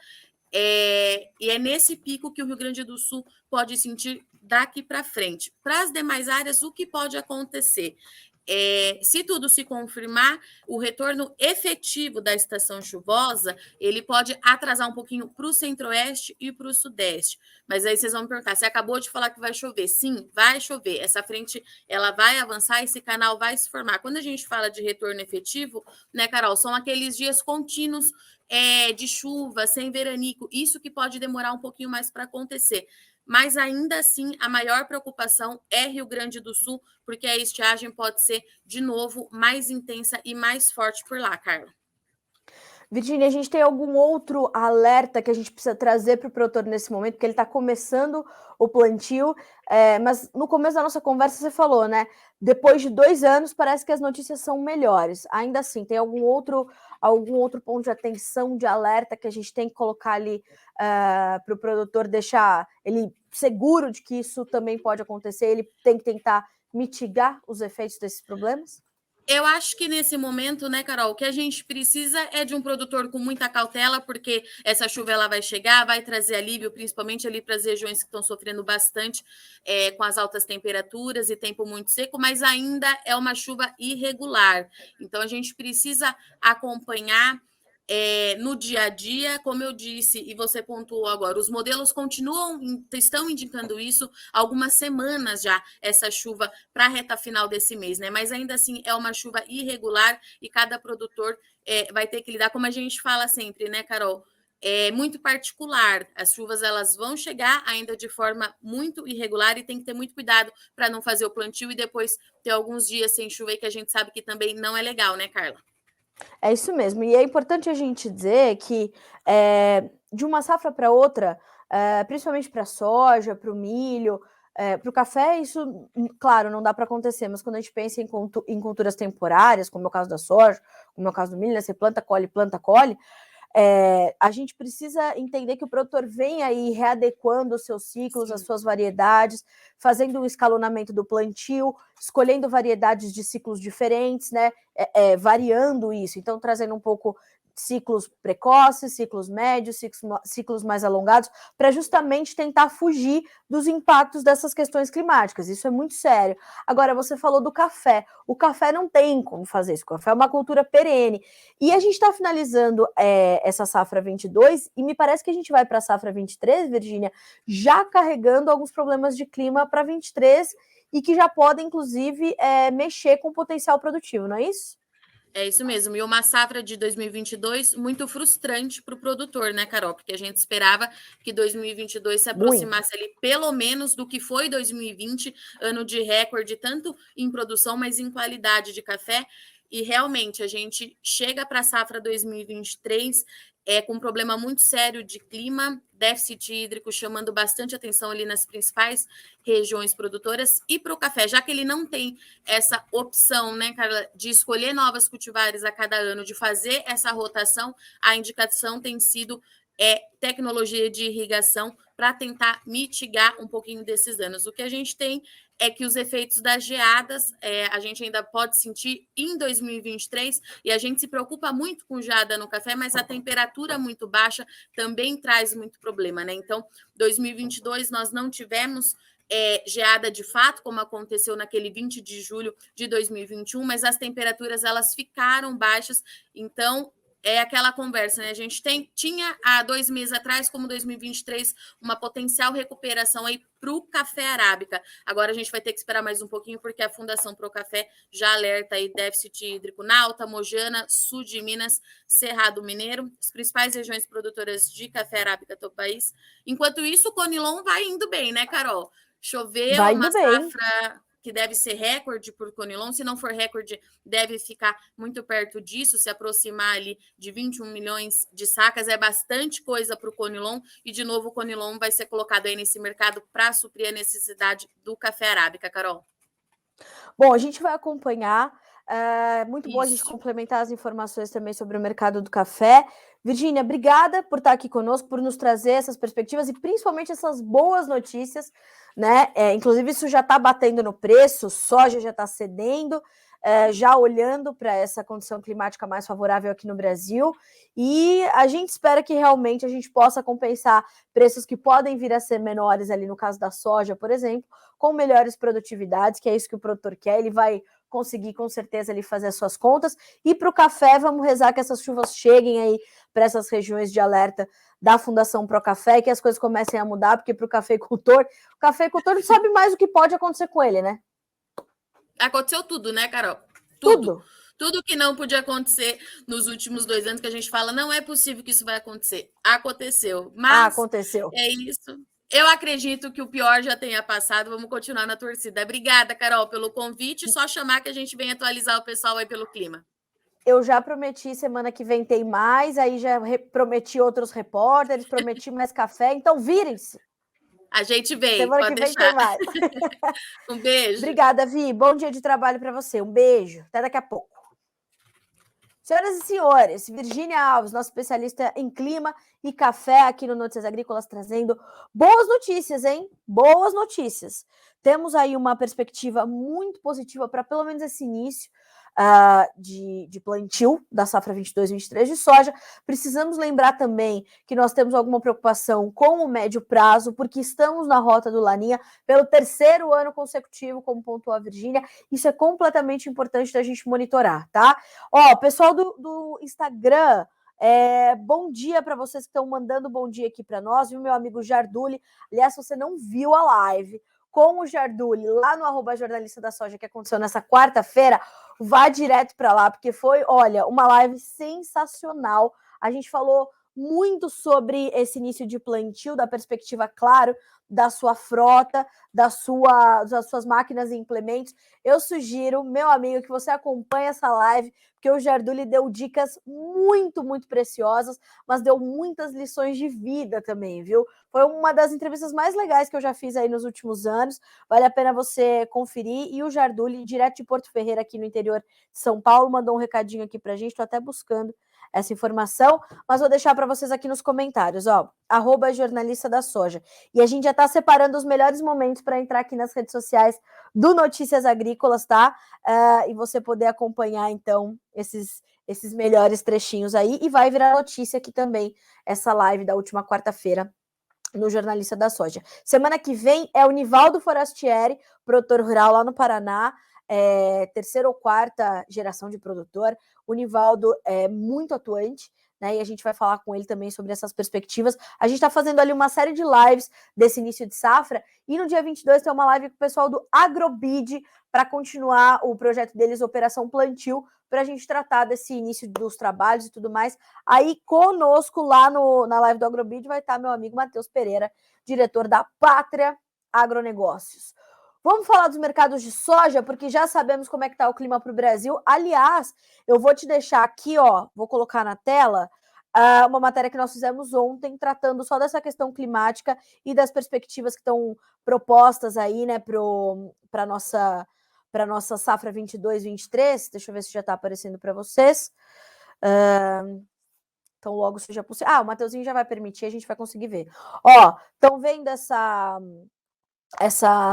e é nesse pico que o Rio Grande do Sul pode sentir daqui para frente. Para as demais áreas, o que pode acontecer? Se tudo se confirmar, o retorno efetivo da estação chuvosa, ele pode atrasar um pouquinho para o centro-oeste e para o sudeste. Mas aí vocês vão me perguntar, você acabou de falar que vai chover. Sim, vai chover. Essa frente, ela vai avançar, esse canal vai se formar. Quando a gente fala de retorno efetivo, né, Carol, são aqueles dias contínuos de chuva, sem veranico, isso que pode demorar um pouquinho mais para acontecer. Mas ainda assim, a maior preocupação é Rio Grande do Sul, porque a estiagem pode ser, de novo, mais intensa e mais forte por lá, Carla.
Virgínia, a gente tem algum outro alerta que a gente precisa trazer para o produtor nesse momento, porque ele está começando o plantio, mas no começo da nossa conversa você falou, né? Depois de 2 anos, parece que as notícias são melhores. Ainda assim, tem algum outro ponto de atenção, de alerta que a gente tem que colocar ali para o produtor deixar ele seguro de que isso também pode acontecer? Ele tem que tentar mitigar os efeitos desses problemas?
Eu acho que nesse momento, né, Carol, o que a gente precisa é de um produtor com muita cautela, porque essa chuva ela vai chegar, vai trazer alívio, principalmente ali para as regiões que estão sofrendo bastante com as altas temperaturas e tempo muito seco, mas ainda é uma chuva irregular. Então a gente precisa acompanhar no dia a dia, como eu disse, e você pontuou agora, os modelos estão indicando isso há algumas semanas já, essa chuva para a reta final desse mês, né? Mas ainda assim é uma chuva irregular e cada produtor vai ter que lidar, como a gente fala sempre, né, Carol? É muito particular. As chuvas elas vão chegar ainda de forma muito irregular e tem que ter muito cuidado para não fazer o plantio e depois ter alguns dias sem chuva e que a gente sabe que também não é legal, né, Carla?
É isso mesmo. E é importante a gente dizer que de uma safra para outra, principalmente para a soja, para o milho, para o café, isso, claro, não dá para acontecer, mas quando a gente pensa em culturas temporárias, como é o caso da soja, como é o caso do milho, né, você planta, colhe, a gente precisa entender que o produtor vem aí readequando os seus ciclos, as suas variedades, fazendo um escalonamento do plantio, escolhendo variedades de ciclos diferentes, né? Variando isso, então trazendo um pouco ciclos precoces, ciclos médios, ciclos mais alongados, para justamente tentar fugir dos impactos dessas questões climáticas. Isso é muito sério. Agora, você falou do café. O café não tem como fazer isso. O café é uma cultura perene. E a gente está finalizando essa safra 22 e me parece que a gente vai para a safra 23, Virgínia, já carregando alguns problemas de clima para 23 e que já podem, inclusive, mexer com o potencial produtivo, não é isso?
É isso mesmo. E uma safra de 2022 muito frustrante para o produtor, né, Carol? Porque a gente esperava que 2022 se aproximasse ali pelo menos do que foi 2020, ano de recorde, tanto em produção, mas em qualidade de café. E realmente a gente chega para a safra 2023 com um problema muito sério de clima, déficit hídrico chamando bastante atenção ali nas principais regiões produtoras e para o café, já que ele não tem essa opção, né, Carla, de escolher novas cultivares a cada ano, de fazer essa rotação, a indicação tem sido tecnologia de irrigação para tentar mitigar um pouquinho desses danos. O que a gente tem é que os efeitos das geadas a gente ainda pode sentir em 2023 e a gente se preocupa muito com geada no café, mas a temperatura muito baixa também traz muito problema, né? Então, 2022 nós não tivemos geada de fato, como aconteceu naquele 20 de julho de 2021, mas as temperaturas elas ficaram baixas, então é aquela conversa, né? A gente tinha há 2 meses atrás, como 2023, uma potencial recuperação aí para o café arábica. Agora a gente vai ter que esperar mais um pouquinho, porque a Fundação Pro Café já alerta aí déficit hídrico na Alta Mojana, sul de Minas, Cerrado Mineiro, as principais regiões produtoras de café arábica do país. Enquanto isso, o Conilon vai indo bem, né, Carol? Choveu, uma safra que deve ser recorde por Conilon, se não for recorde, deve ficar muito perto disso, se aproximar ali de 21 milhões de sacas, é bastante coisa para o Conilon, e de novo o Conilon vai ser colocado aí nesse mercado para suprir a necessidade do café arábica, Carol.
Bom, a gente vai acompanhar, muito bom a gente complementar as informações também sobre o mercado do café. Virgínia, obrigada por estar aqui conosco, por nos trazer essas perspectivas e principalmente essas boas notícias, né? Inclusive, isso já está batendo no preço, soja já está cedendo, já olhando para essa condição climática mais favorável aqui no Brasil, e a gente espera que realmente a gente possa compensar preços que podem vir a ser menores ali no caso da soja, por exemplo, com melhores produtividades, que é isso que o produtor quer, ele vai conseguir com certeza ali fazer as suas contas. E para o café, vamos rezar que essas chuvas cheguem aí para essas regiões de alerta da Fundação Pro Café, que as coisas comecem a mudar, porque para o cafeicultor não sabe mais o que pode acontecer com ele, né?
Aconteceu tudo, né, Carol? Tudo que não podia acontecer nos últimos 2 anos, que a gente fala, não é possível que isso vai acontecer. Aconteceu. Mas
aconteceu.
É isso. Eu acredito que o pior já tenha passado. Vamos continuar na torcida. Obrigada, Carol, pelo convite. Só chamar que a gente vem atualizar o pessoal aí pelo clima.
Eu já prometi, semana que vem tem mais, aí já prometi outros repórteres, prometi mais café, então virem-se.
A gente vem,
semana
pode
que
deixar.
Vem tem mais.
Um beijo.
Obrigada, Vi. Bom dia de trabalho para você. Um beijo. Até daqui a pouco. Senhoras e senhores, Virgínia Alves, nossa especialista em clima e café aqui no Notícias Agrícolas, trazendo boas notícias, hein? Boas notícias. Temos aí uma perspectiva muito positiva para pelo menos esse início. de plantio da safra 22-23 de soja. Precisamos lembrar também que nós temos alguma preocupação com o médio prazo, porque estamos na rota do Laninha pelo terceiro ano consecutivo, como pontuou a Virgínia. Isso é completamente importante da gente monitorar, tá? Ó, pessoal do Instagram, bom dia para vocês que estão mandando bom dia aqui para nós, viu, meu amigo Jarduli? Aliás, se você não viu a live com o Jarduli lá no @jornalista da soja que aconteceu nessa quarta-feira, vá direto para lá, porque foi, olha, uma live sensacional. A gente falou muito sobre esse início de plantio, da perspectiva, claro, da sua frota, das suas máquinas e implementos. Eu sugiro, meu amigo, que você acompanhe essa live, porque o Jarduli deu dicas muito, muito preciosas, mas deu muitas lições de vida também, viu? Foi uma das entrevistas mais legais que eu já fiz aí nos últimos anos. Vale a pena você conferir. E o Jarduli, direto de Porto Ferreira, aqui no interior de São Paulo, mandou um recadinho aqui pra gente. Estou até buscando essa informação, mas vou deixar para vocês aqui nos comentários, ó, @jornalista da soja. E a gente já está separando os melhores momentos para entrar aqui nas redes sociais do Notícias Agrícolas, tá? E você poder acompanhar, então, esses melhores trechinhos aí. E vai virar notícia aqui também, essa live da última quarta-feira, no Jornalista da Soja. Semana que vem é o Nivaldo Forastieri, produtor rural lá no Paraná, terceira ou quarta geração de produtor. O Nivaldo é muito atuante, né? E a gente vai falar com ele também sobre essas perspectivas. A gente está fazendo ali uma série de lives desse início de safra, e no dia 22 tem uma live com o pessoal do Agrobid para continuar o projeto deles, Operação Plantio, para a gente tratar desse início dos trabalhos e tudo mais. Aí conosco lá na live do Agrobid vai estar meu amigo Matheus Pereira, diretor da Pátria Agronegócios. Vamos falar dos mercados de soja, porque já sabemos como é que está o clima para o Brasil. Aliás, eu vou te deixar aqui, ó, vou colocar na tela, uma matéria que nós fizemos ontem, tratando só dessa questão climática e das perspectivas que estão propostas aí, né, para a nossa safra 22-23. Deixa eu ver se já está aparecendo para vocês. Então, logo seja possível. O Mateuzinho já vai permitir, a gente vai conseguir ver. Ó, estão vendo essa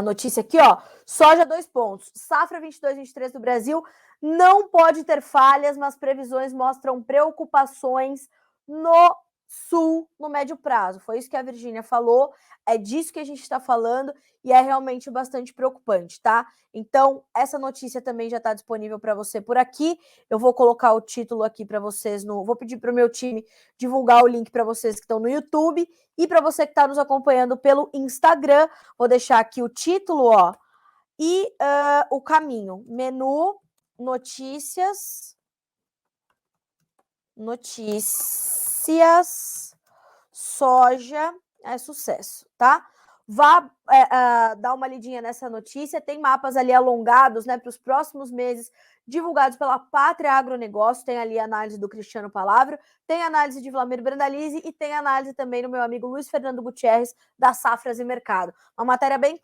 notícia aqui, ó, soja 2 pontos. Safra 22-23 do Brasil não pode ter falhas, mas previsões mostram preocupações no sul, no médio prazo. Foi isso que a Virgínia falou, é disso que a gente está falando e é realmente bastante preocupante, tá? Então, essa notícia também já está disponível para você por aqui. Eu vou colocar o título aqui para vocês, vou pedir para o meu time divulgar o link para vocês que estão no YouTube e para você que está nos acompanhando pelo Instagram. Vou deixar aqui o título, ó, e o caminho. Menu, notícias, soja, é sucesso, tá? Vá dar uma lidinha nessa notícia, tem mapas ali alongados, né, para os próximos meses, divulgados pela Pátria Agronegócio, tem ali a análise do Cristiano Palavra, tem análise de Vlamir Brandalize e tem análise também do meu amigo Luiz Fernando Gutierrez, da Safras e Mercado. Uma matéria bem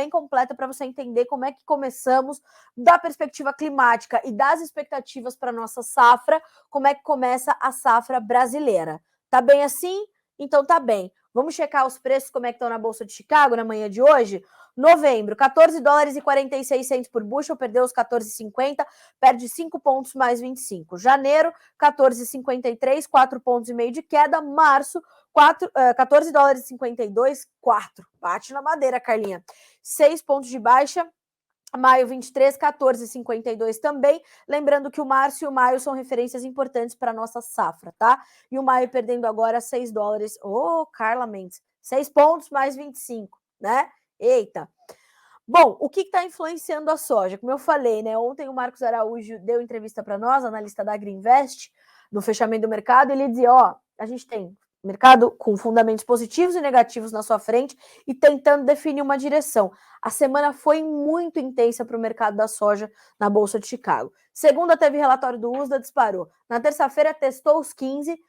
completa para você entender como é que começamos da perspectiva climática e das expectativas para a nossa safra, como é que começa a safra brasileira. Tá bem assim? Então tá bem. Vamos checar os preços, como é que estão na Bolsa de Chicago na manhã de hoje? Novembro, $14,46 por bushel, perdeu os 14,50, perde 5 pontos mais 25. Janeiro, 14,53, 4 pontos e meio de queda. Março, $14,52, 4. Bate na madeira, Carlinha. 6 pontos de baixa. Maio 23, 14,52 também. Lembrando que o março e o maio são referências importantes para a nossa safra, tá? E o maio perdendo agora $6. Carla Mendes. 6 pontos mais 25, né? Eita. Bom, o que está influenciando a soja? Como eu falei, né? Ontem o Marcos Araújo deu entrevista para nós, analista da Agriinvest, no fechamento do mercado, e ele dizia, ó, a gente tem mercado com fundamentos positivos e negativos na sua frente e tentando definir uma direção. A semana foi muito intensa para o mercado da soja na Bolsa de Chicago. Segunda teve relatório do USDA, disparou. Na terça-feira testou os 15,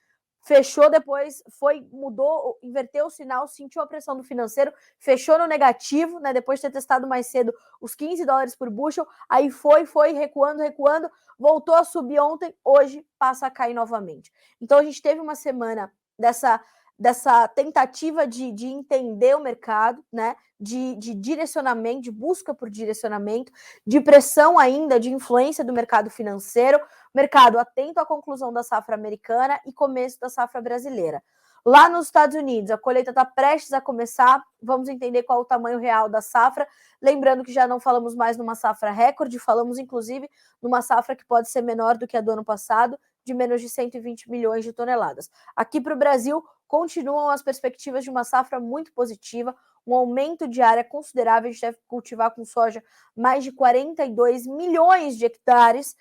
fechou depois, mudou, inverteu o sinal, sentiu a pressão do financeiro, fechou no negativo, né? Depois de ter testado mais cedo os $15 por bushel, aí foi recuando, voltou a subir ontem, hoje passa a cair novamente. Então a gente teve uma semana dessa dessa tentativa de entender o mercado, né? De direcionamento, de busca por direcionamento, de pressão ainda, de influência do mercado financeiro, mercado atento à conclusão da safra americana e começo da safra brasileira. Lá nos Estados Unidos, a colheita está prestes a começar, vamos entender qual é o tamanho real da safra, lembrando que já não falamos mais numa safra recorde, falamos inclusive numa safra que pode ser menor do que a do ano passado, de menos de 120 milhões de toneladas. Aqui para o Brasil, continuam as perspectivas de uma safra muito positiva, um aumento de área considerável, a gente deve cultivar com soja mais de 42 milhões de hectares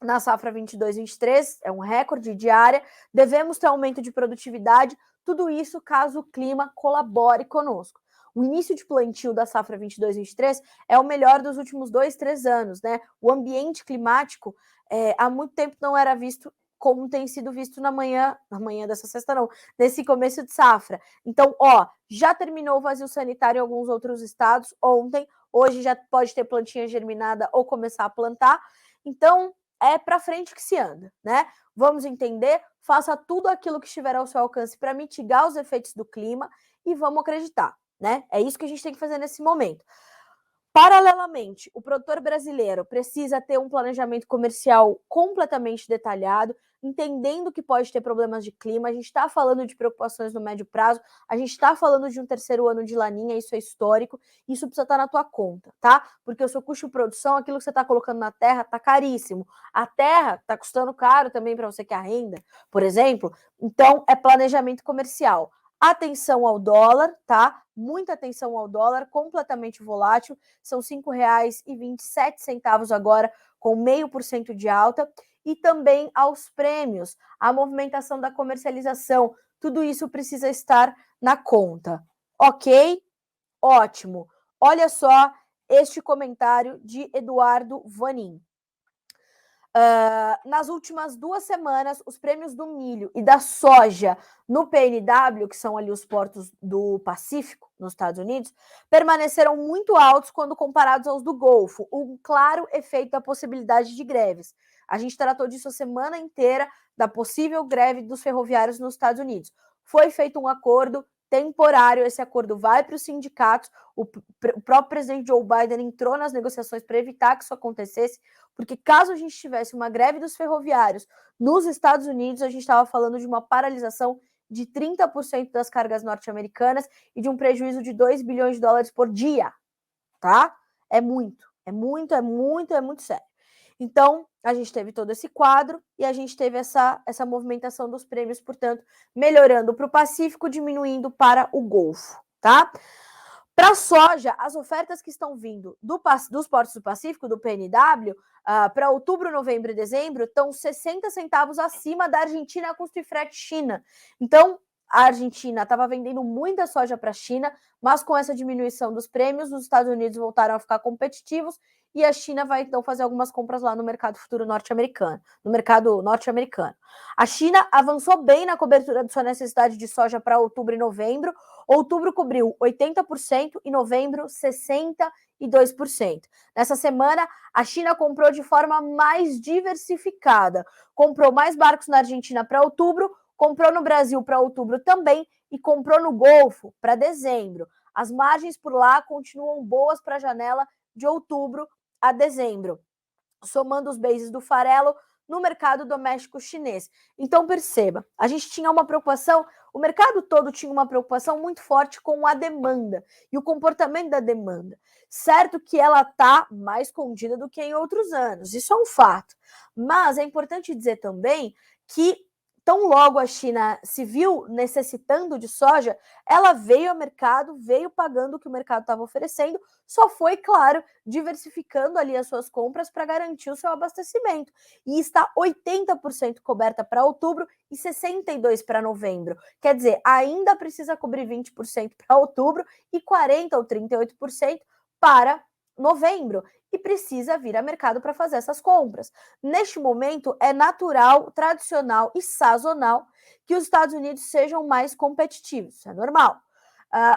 na safra 22-23, é um recorde de área, devemos ter aumento de produtividade, tudo isso caso o clima colabore conosco. O início de plantio da safra 22-23 é o melhor dos últimos 2-3 anos, né? O ambiente climático há muito tempo não era visto como tem sido visto na manhã dessa sexta não, nesse começo de safra. Então, já terminou o vazio sanitário em alguns outros estados ontem, hoje já pode ter plantinha germinada ou começar a plantar. Então, é para frente que se anda, né? Vamos entender, faça tudo aquilo que estiver ao seu alcance para mitigar os efeitos do clima e vamos acreditar, né? É isso que a gente tem que fazer nesse momento. Paralelamente, o produtor brasileiro precisa ter um planejamento comercial completamente detalhado, entendendo que pode ter problemas de clima. A gente está falando de preocupações no médio prazo, a gente está falando de um terceiro ano de laninha, isso é histórico, isso precisa estar na tua conta, tá? Porque o seu custo de produção, aquilo que você está colocando na terra, está caríssimo. A terra está custando caro também para você que arrenda, por exemplo. Então, é planejamento comercial. Atenção ao dólar, tá? Muita atenção ao dólar, completamente volátil, são R$ 5,27 agora, com 0,5% de alta, e também aos prêmios, a movimentação da comercialização, tudo isso precisa estar na conta. Ok? Ótimo. Olha só este comentário de Eduardo Vanin. Nas últimas 2 semanas, os prêmios do milho e da soja no PNW, que são ali os portos do Pacífico, nos Estados Unidos, permaneceram muito altos quando comparados aos do Golfo, um claro efeito da possibilidade de greves. A gente tratou disso a semana inteira, da possível greve dos ferroviários nos Estados Unidos. Foi feito um acordo temporário, esse acordo vai para os sindicatos, o próprio presidente Joe Biden entrou nas negociações para evitar que isso acontecesse, porque caso a gente tivesse uma greve dos ferroviários nos Estados Unidos, a gente estava falando de uma paralisação de 30% das cargas norte-americanas e de um prejuízo de 2 bilhões de dólares por dia, tá? É muito sério. Então, a gente teve todo esse quadro e a gente teve essa movimentação dos prêmios, portanto, melhorando para o Pacífico, diminuindo para o Golfo, tá? Para a soja, as ofertas que estão vindo dos portos do Pacífico, do PNW, para outubro, novembro e dezembro, estão 60 centavos acima da Argentina custo e frete China. Então, a Argentina estava vendendo muita soja para a China, mas com essa diminuição dos prêmios, os Estados Unidos voltaram a ficar competitivos e a China vai então fazer algumas compras lá no mercado futuro norte-americano, no mercado norte-americano. A China avançou bem na cobertura de sua necessidade de soja para outubro e novembro. Outubro cobriu 80% e novembro 62%. Nessa semana, a China comprou de forma mais diversificada. Comprou mais barcos na Argentina para outubro, comprou no Brasil para outubro também e comprou no Golfo para dezembro. As margens por lá continuam boas para a janela de outubro a dezembro, somando os bases do farelo no mercado doméstico chinês. Então, perceba, a gente tinha uma preocupação, o mercado todo tinha uma preocupação muito forte com a demanda e o comportamento da demanda. Certo que ela está mais escondida do que em outros anos, isso é um fato. Mas é importante dizer também que tão logo a China se viu necessitando de soja, ela veio ao mercado, veio pagando o que o mercado estava oferecendo, só foi, claro, diversificando ali as suas compras para garantir o seu abastecimento. E está 80% coberta para outubro e 62% para novembro. Quer dizer, ainda precisa cobrir 20% para outubro e 40% ou 38% para novembro. E precisa vir a mercado para fazer essas compras. Neste momento, é natural, tradicional e sazonal que os Estados Unidos sejam mais competitivos. Isso é normal.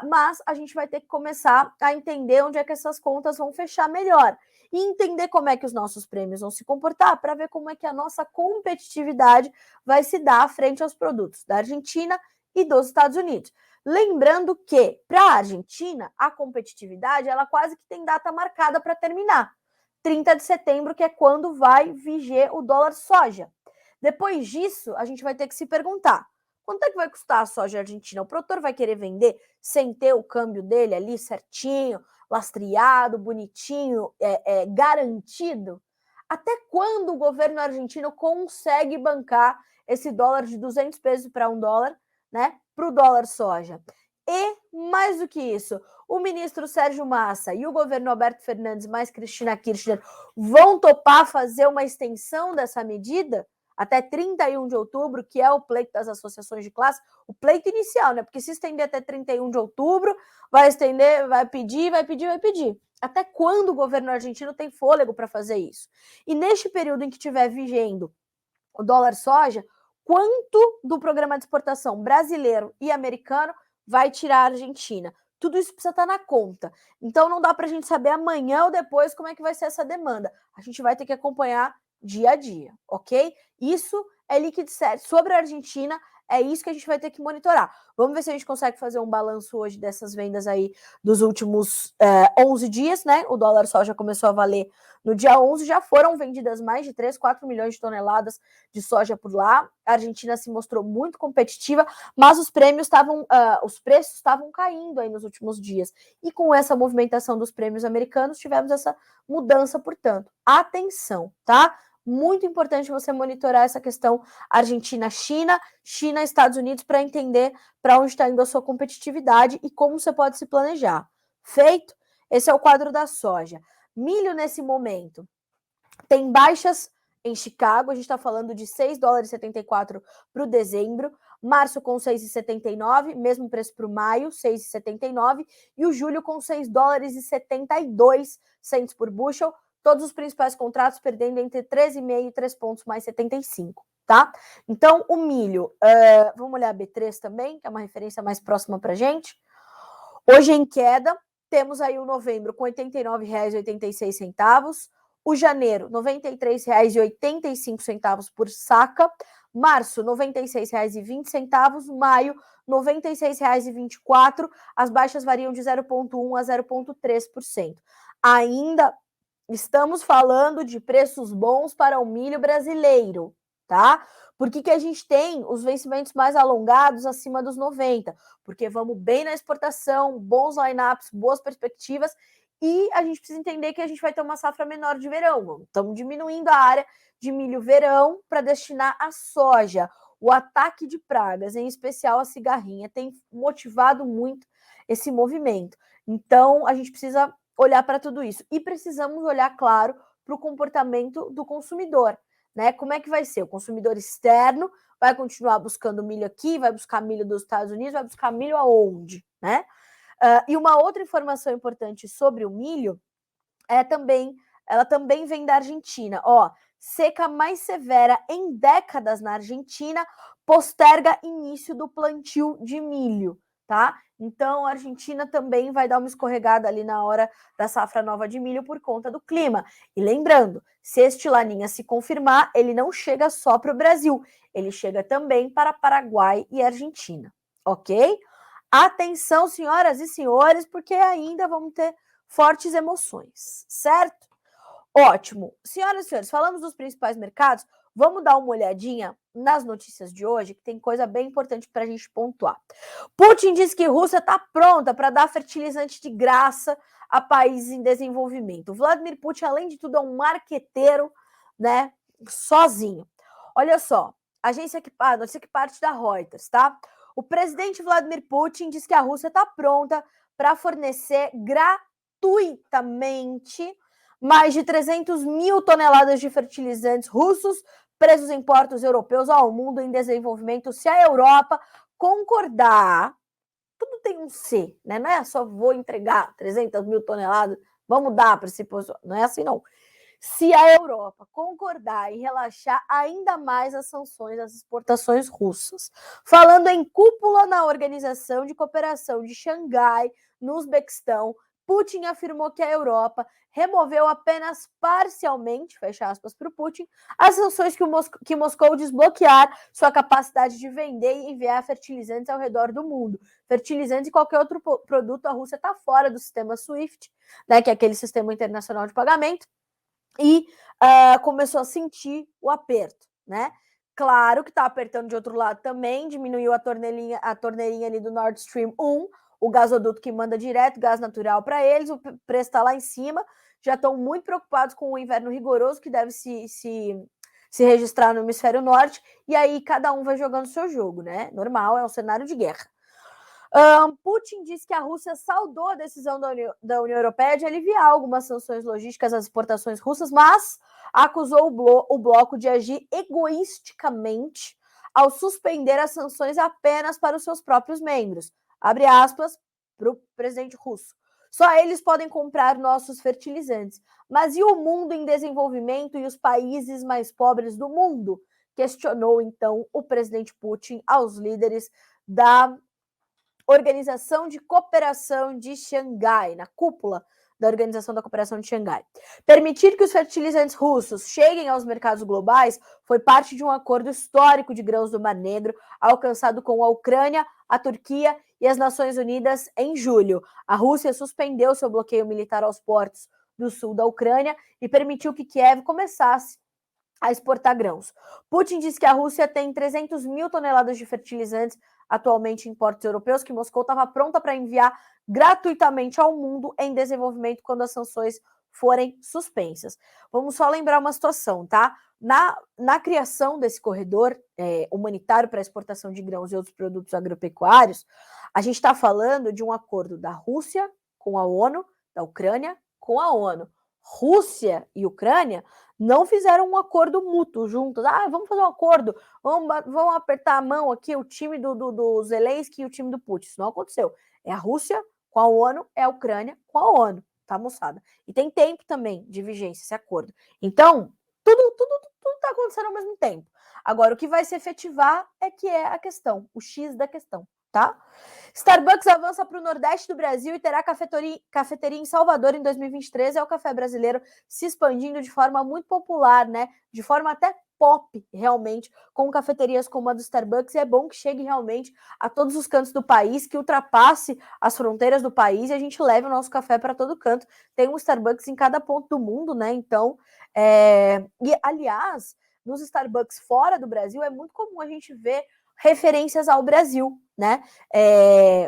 Mas a gente vai ter que começar a entender onde é que essas contas vão fechar melhor. e entender como é que os nossos prêmios vão se comportar para ver como é que a nossa competitividade vai se dar frente aos produtos da Argentina e dos Estados Unidos. Lembrando que, para a Argentina, a competitividade ela quase que tem data marcada para terminar. 30 de setembro, que é quando vai viger o dólar soja. Depois disso, a gente vai ter que se perguntar, quanto é que vai custar a soja argentina? O produtor vai querer vender sem ter o câmbio dele ali certinho, lastreado, bonitinho, garantido? Até quando o governo argentino consegue bancar esse dólar de 200 pesos para $1, né, para o dólar soja? E, mais do que isso, o ministro Sérgio Massa e o governo Alberto Fernandes mais Cristina Kirchner vão topar fazer uma extensão dessa medida até 31 de outubro, que é o pleito das associações de classe, o pleito inicial, né? Porque se estender até 31 de outubro, vai estender, vai pedir. Até quando o governo argentino tem fôlego para fazer isso? E neste período em que estiver vigendo o dólar soja, quanto do programa de exportação brasileiro e americano vai tirar a Argentina? Tudo isso precisa estar na conta. Então não dá para a gente saber amanhã ou depois como é que vai ser essa demanda. A gente vai ter que acompanhar dia a dia, ok? Isso é líquido certo. Sobre a Argentina, é isso que a gente vai ter que monitorar. Vamos ver se a gente consegue fazer um balanço hoje dessas vendas aí dos últimos 11 dias, né? O dólar soja começou a valer no dia 11, já foram vendidas mais de 3, 4 milhões de toneladas de soja por lá. A Argentina se mostrou muito competitiva, mas os preços estavam caindo aí nos últimos dias. E com essa movimentação dos prêmios americanos, tivemos essa mudança, portanto. Atenção, tá? Muito importante você monitorar essa questão Argentina-China, China-Estados Unidos, para entender para onde está indo a sua competitividade e como você pode se planejar. Feito? Esse é o quadro da soja. Milho, nesse momento, tem baixas em Chicago, a gente está falando de $6,74 para o dezembro, março com 6,79, mesmo preço para o maio, 6,79, e o julho com $6,72 por bushel, todos os principais contratos perdendo entre 13,5 e 3 pontos mais 75, tá? Então, o milho, vamos olhar a B3 também, que é uma referência mais próxima para a gente. Hoje em queda, temos aí o novembro com R$ 89,86, o janeiro R$ 93,85 por saca, março R$ 96,20, maio R$ 96,24, as baixas variam de 0,1% a 0,3%. Ainda estamos falando de preços bons para o milho brasileiro, tá? Por que a gente tem os vencimentos mais alongados acima dos 90? Porque vamos bem na exportação, bons lineups, boas perspectivas, e a gente precisa entender que a gente vai ter uma safra menor de verão. Estamos diminuindo a área de milho verão para destinar a soja. O ataque de pragas, em especial a cigarrinha, tem motivado muito esse movimento. Então, a gente precisa olhar para tudo isso. E precisamos olhar, claro, para o comportamento do consumidor, né? Como é que vai ser? O consumidor externo vai continuar buscando milho aqui, vai buscar milho dos Estados Unidos, vai buscar milho aonde, né? E uma outra informação importante sobre o milho ela também vem da Argentina. Ó, seca mais severa em décadas na Argentina posterga início do plantio de milho, tá? Então, a Argentina também vai dar uma escorregada ali na hora da safra nova de milho por conta do clima. E lembrando, se este Laninha se confirmar, ele não chega só para o Brasil, ele chega também para Paraguai e Argentina, ok? Atenção, senhoras e senhores, porque ainda vamos ter fortes emoções, certo? Ótimo. Senhoras e senhores, falamos dos principais mercados, vamos dar uma olhadinha nas notícias de hoje, que tem coisa bem importante para a gente pontuar. Putin diz que Rússia está pronta para dar fertilizante de graça a países em desenvolvimento. Vladimir Putin, além de tudo, é um marqueteiro, né, sozinho. Olha só, a notícia que parte da Reuters, tá? O presidente Vladimir Putin diz que a Rússia está pronta para fornecer gratuitamente mais de 300 mil toneladas de fertilizantes russos presos em portos europeus ao mundo em desenvolvimento se a Europa concordar. Tudo tem um se, né? Não é só vou entregar 300 mil toneladas, vamos dar para esse posto. Não é assim, não. Se a Europa concordar em relaxar ainda mais as sanções às exportações russas. Falando em cúpula na Organização de Cooperação de Xangai, no Uzbequistão, Putin afirmou que a Europa removeu apenas parcialmente, fecha aspas para o Putin, as sanções que Moscou desbloquear sua capacidade de vender e enviar fertilizantes ao redor do mundo. Fertilizantes e qualquer outro produto, a Rússia está fora do sistema SWIFT, né, que é aquele sistema internacional de pagamento, e começou a sentir o aperto, né? Claro que está apertando de outro lado também, diminuiu a torneirinha ali do Nord Stream 1, o gasoduto que manda direto gás natural para eles, o preço está lá em cima, já estão muito preocupados com o inverno rigoroso que deve se registrar no hemisfério norte, e aí cada um vai jogando o seu jogo, né? Normal, é um cenário de guerra. Putin disse que a Rússia saudou a decisão da União Europeia de aliviar algumas sanções logísticas às exportações russas, mas acusou o bloco de agir egoisticamente ao suspender as sanções apenas para os seus próprios membros. Abre aspas para o presidente russo. Só eles podem comprar nossos fertilizantes. Mas e o mundo em desenvolvimento e os países mais pobres do mundo? Questionou, então, o presidente Putin aos líderes da Organização de Cooperação de Xangai, na cúpula da Organização da Cooperação de Xangai. Permitir que os fertilizantes russos cheguem aos mercados globais foi parte de um acordo histórico de grãos do Mar Negro, alcançado com a Ucrânia, a Turquia e as Nações Unidas em julho. A Rússia suspendeu seu bloqueio militar aos portos do sul da Ucrânia e permitiu que Kiev começasse a exportar grãos. Putin disse que a Rússia tem 300 mil toneladas de fertilizantes atualmente em portos europeus, que Moscou estava pronta para enviar gratuitamente ao mundo em desenvolvimento quando as sanções forem suspensas. Vamos só lembrar uma situação, tá? Na criação desse corredor humanitário para exportação de grãos e outros produtos agropecuários, a gente está falando de um acordo da Rússia com a ONU, da Ucrânia com a ONU. Rússia e Ucrânia não fizeram um acordo mútuo juntos. Vamos fazer um acordo, vamos apertar a mão aqui, o time do Zelensky e o time do Putin. Isso não aconteceu. É a Rússia com a ONU, é a Ucrânia com a ONU, tá, moçada? E tem tempo também de vigência esse acordo. Então, tudo tá acontecendo ao mesmo tempo. Agora, o que vai se efetivar é a questão, o X da questão, tá? Starbucks avança para o Nordeste do Brasil e terá cafeteria em Salvador em 2023. É o café brasileiro se expandindo de forma muito popular, né? De forma até pop, realmente, com cafeterias como a do Starbucks. E é bom que chegue realmente a todos os cantos do país, que ultrapasse as fronteiras do país e a gente leve o nosso café para todo canto. Tem um Starbucks em cada ponto do mundo, né? Então, e aliás, nos Starbucks fora do Brasil é muito comum a gente ver referências ao Brasil, né?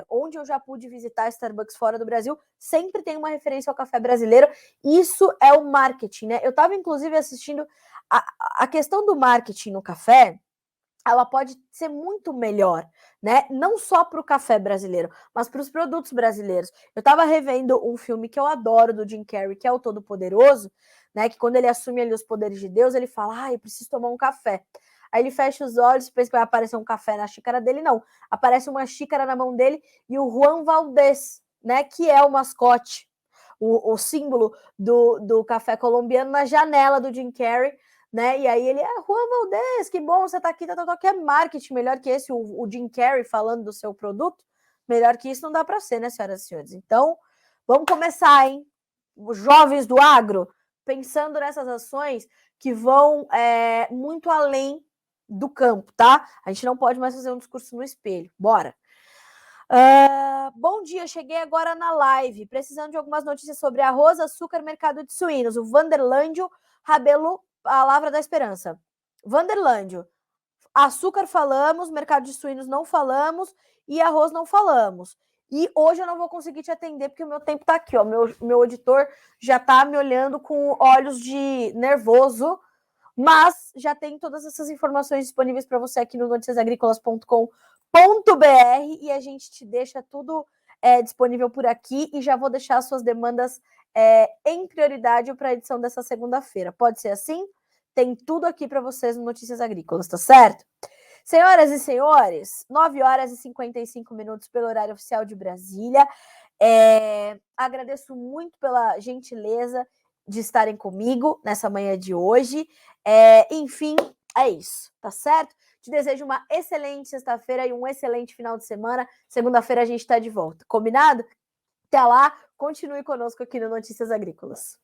Onde eu já pude visitar Starbucks fora do Brasil, sempre tem uma referência ao café brasileiro. Isso é o marketing, né? Eu estava, inclusive, assistindo a questão do marketing no café, ela pode ser muito melhor, né? Não só para o café brasileiro, mas para os produtos brasileiros. Eu estava revendo um filme que eu adoro, do Jim Carrey, que é o Todo-Poderoso, né? Que quando ele assume ali os poderes de Deus, ele fala, eu preciso tomar um café. Aí ele fecha os olhos, pensa que vai aparecer um café na xícara dele, não. Aparece uma xícara na mão dele e o Juan Valdez, né, que é o mascote, o símbolo do café colombiano na janela do Jim Carrey, né? E aí ele Juan Valdez, que bom você tá aqui, que é marketing melhor que esse, o Jim Carrey falando do seu produto, melhor que isso não dá para ser, né, senhoras e senhores? Então, vamos começar, hein? Os jovens do agro, pensando nessas ações que vão muito além do campo, tá? A gente não pode mais fazer um discurso no espelho. Bora! Bom dia, cheguei agora na live, precisando de algumas notícias sobre arroz, açúcar, mercado de suínos. O Vanderlândio Rabelo, Palavra da Esperança. Vanderlândio, açúcar falamos, mercado de suínos não falamos e arroz não falamos. E hoje eu não vou conseguir te atender porque o meu tempo tá aqui, ó. Meu editor já tá me olhando com olhos de nervoso, mas já tem todas essas informações disponíveis para você aqui no noticiasagricolas.com.br e a gente te deixa tudo disponível por aqui e já vou deixar as suas demandas em prioridade para a edição dessa segunda-feira. Pode ser assim? Tem tudo aqui para vocês no Notícias Agrícolas, tá certo? Senhoras e senhores, 9 horas e 55 minutos pelo horário oficial de Brasília. Agradeço muito pela gentileza de estarem comigo nessa manhã de hoje. Enfim, é isso, tá certo? Te desejo uma excelente sexta-feira e um excelente final de semana. Segunda-feira a gente tá de volta, combinado? Até lá, continue conosco aqui no Notícias Agrícolas.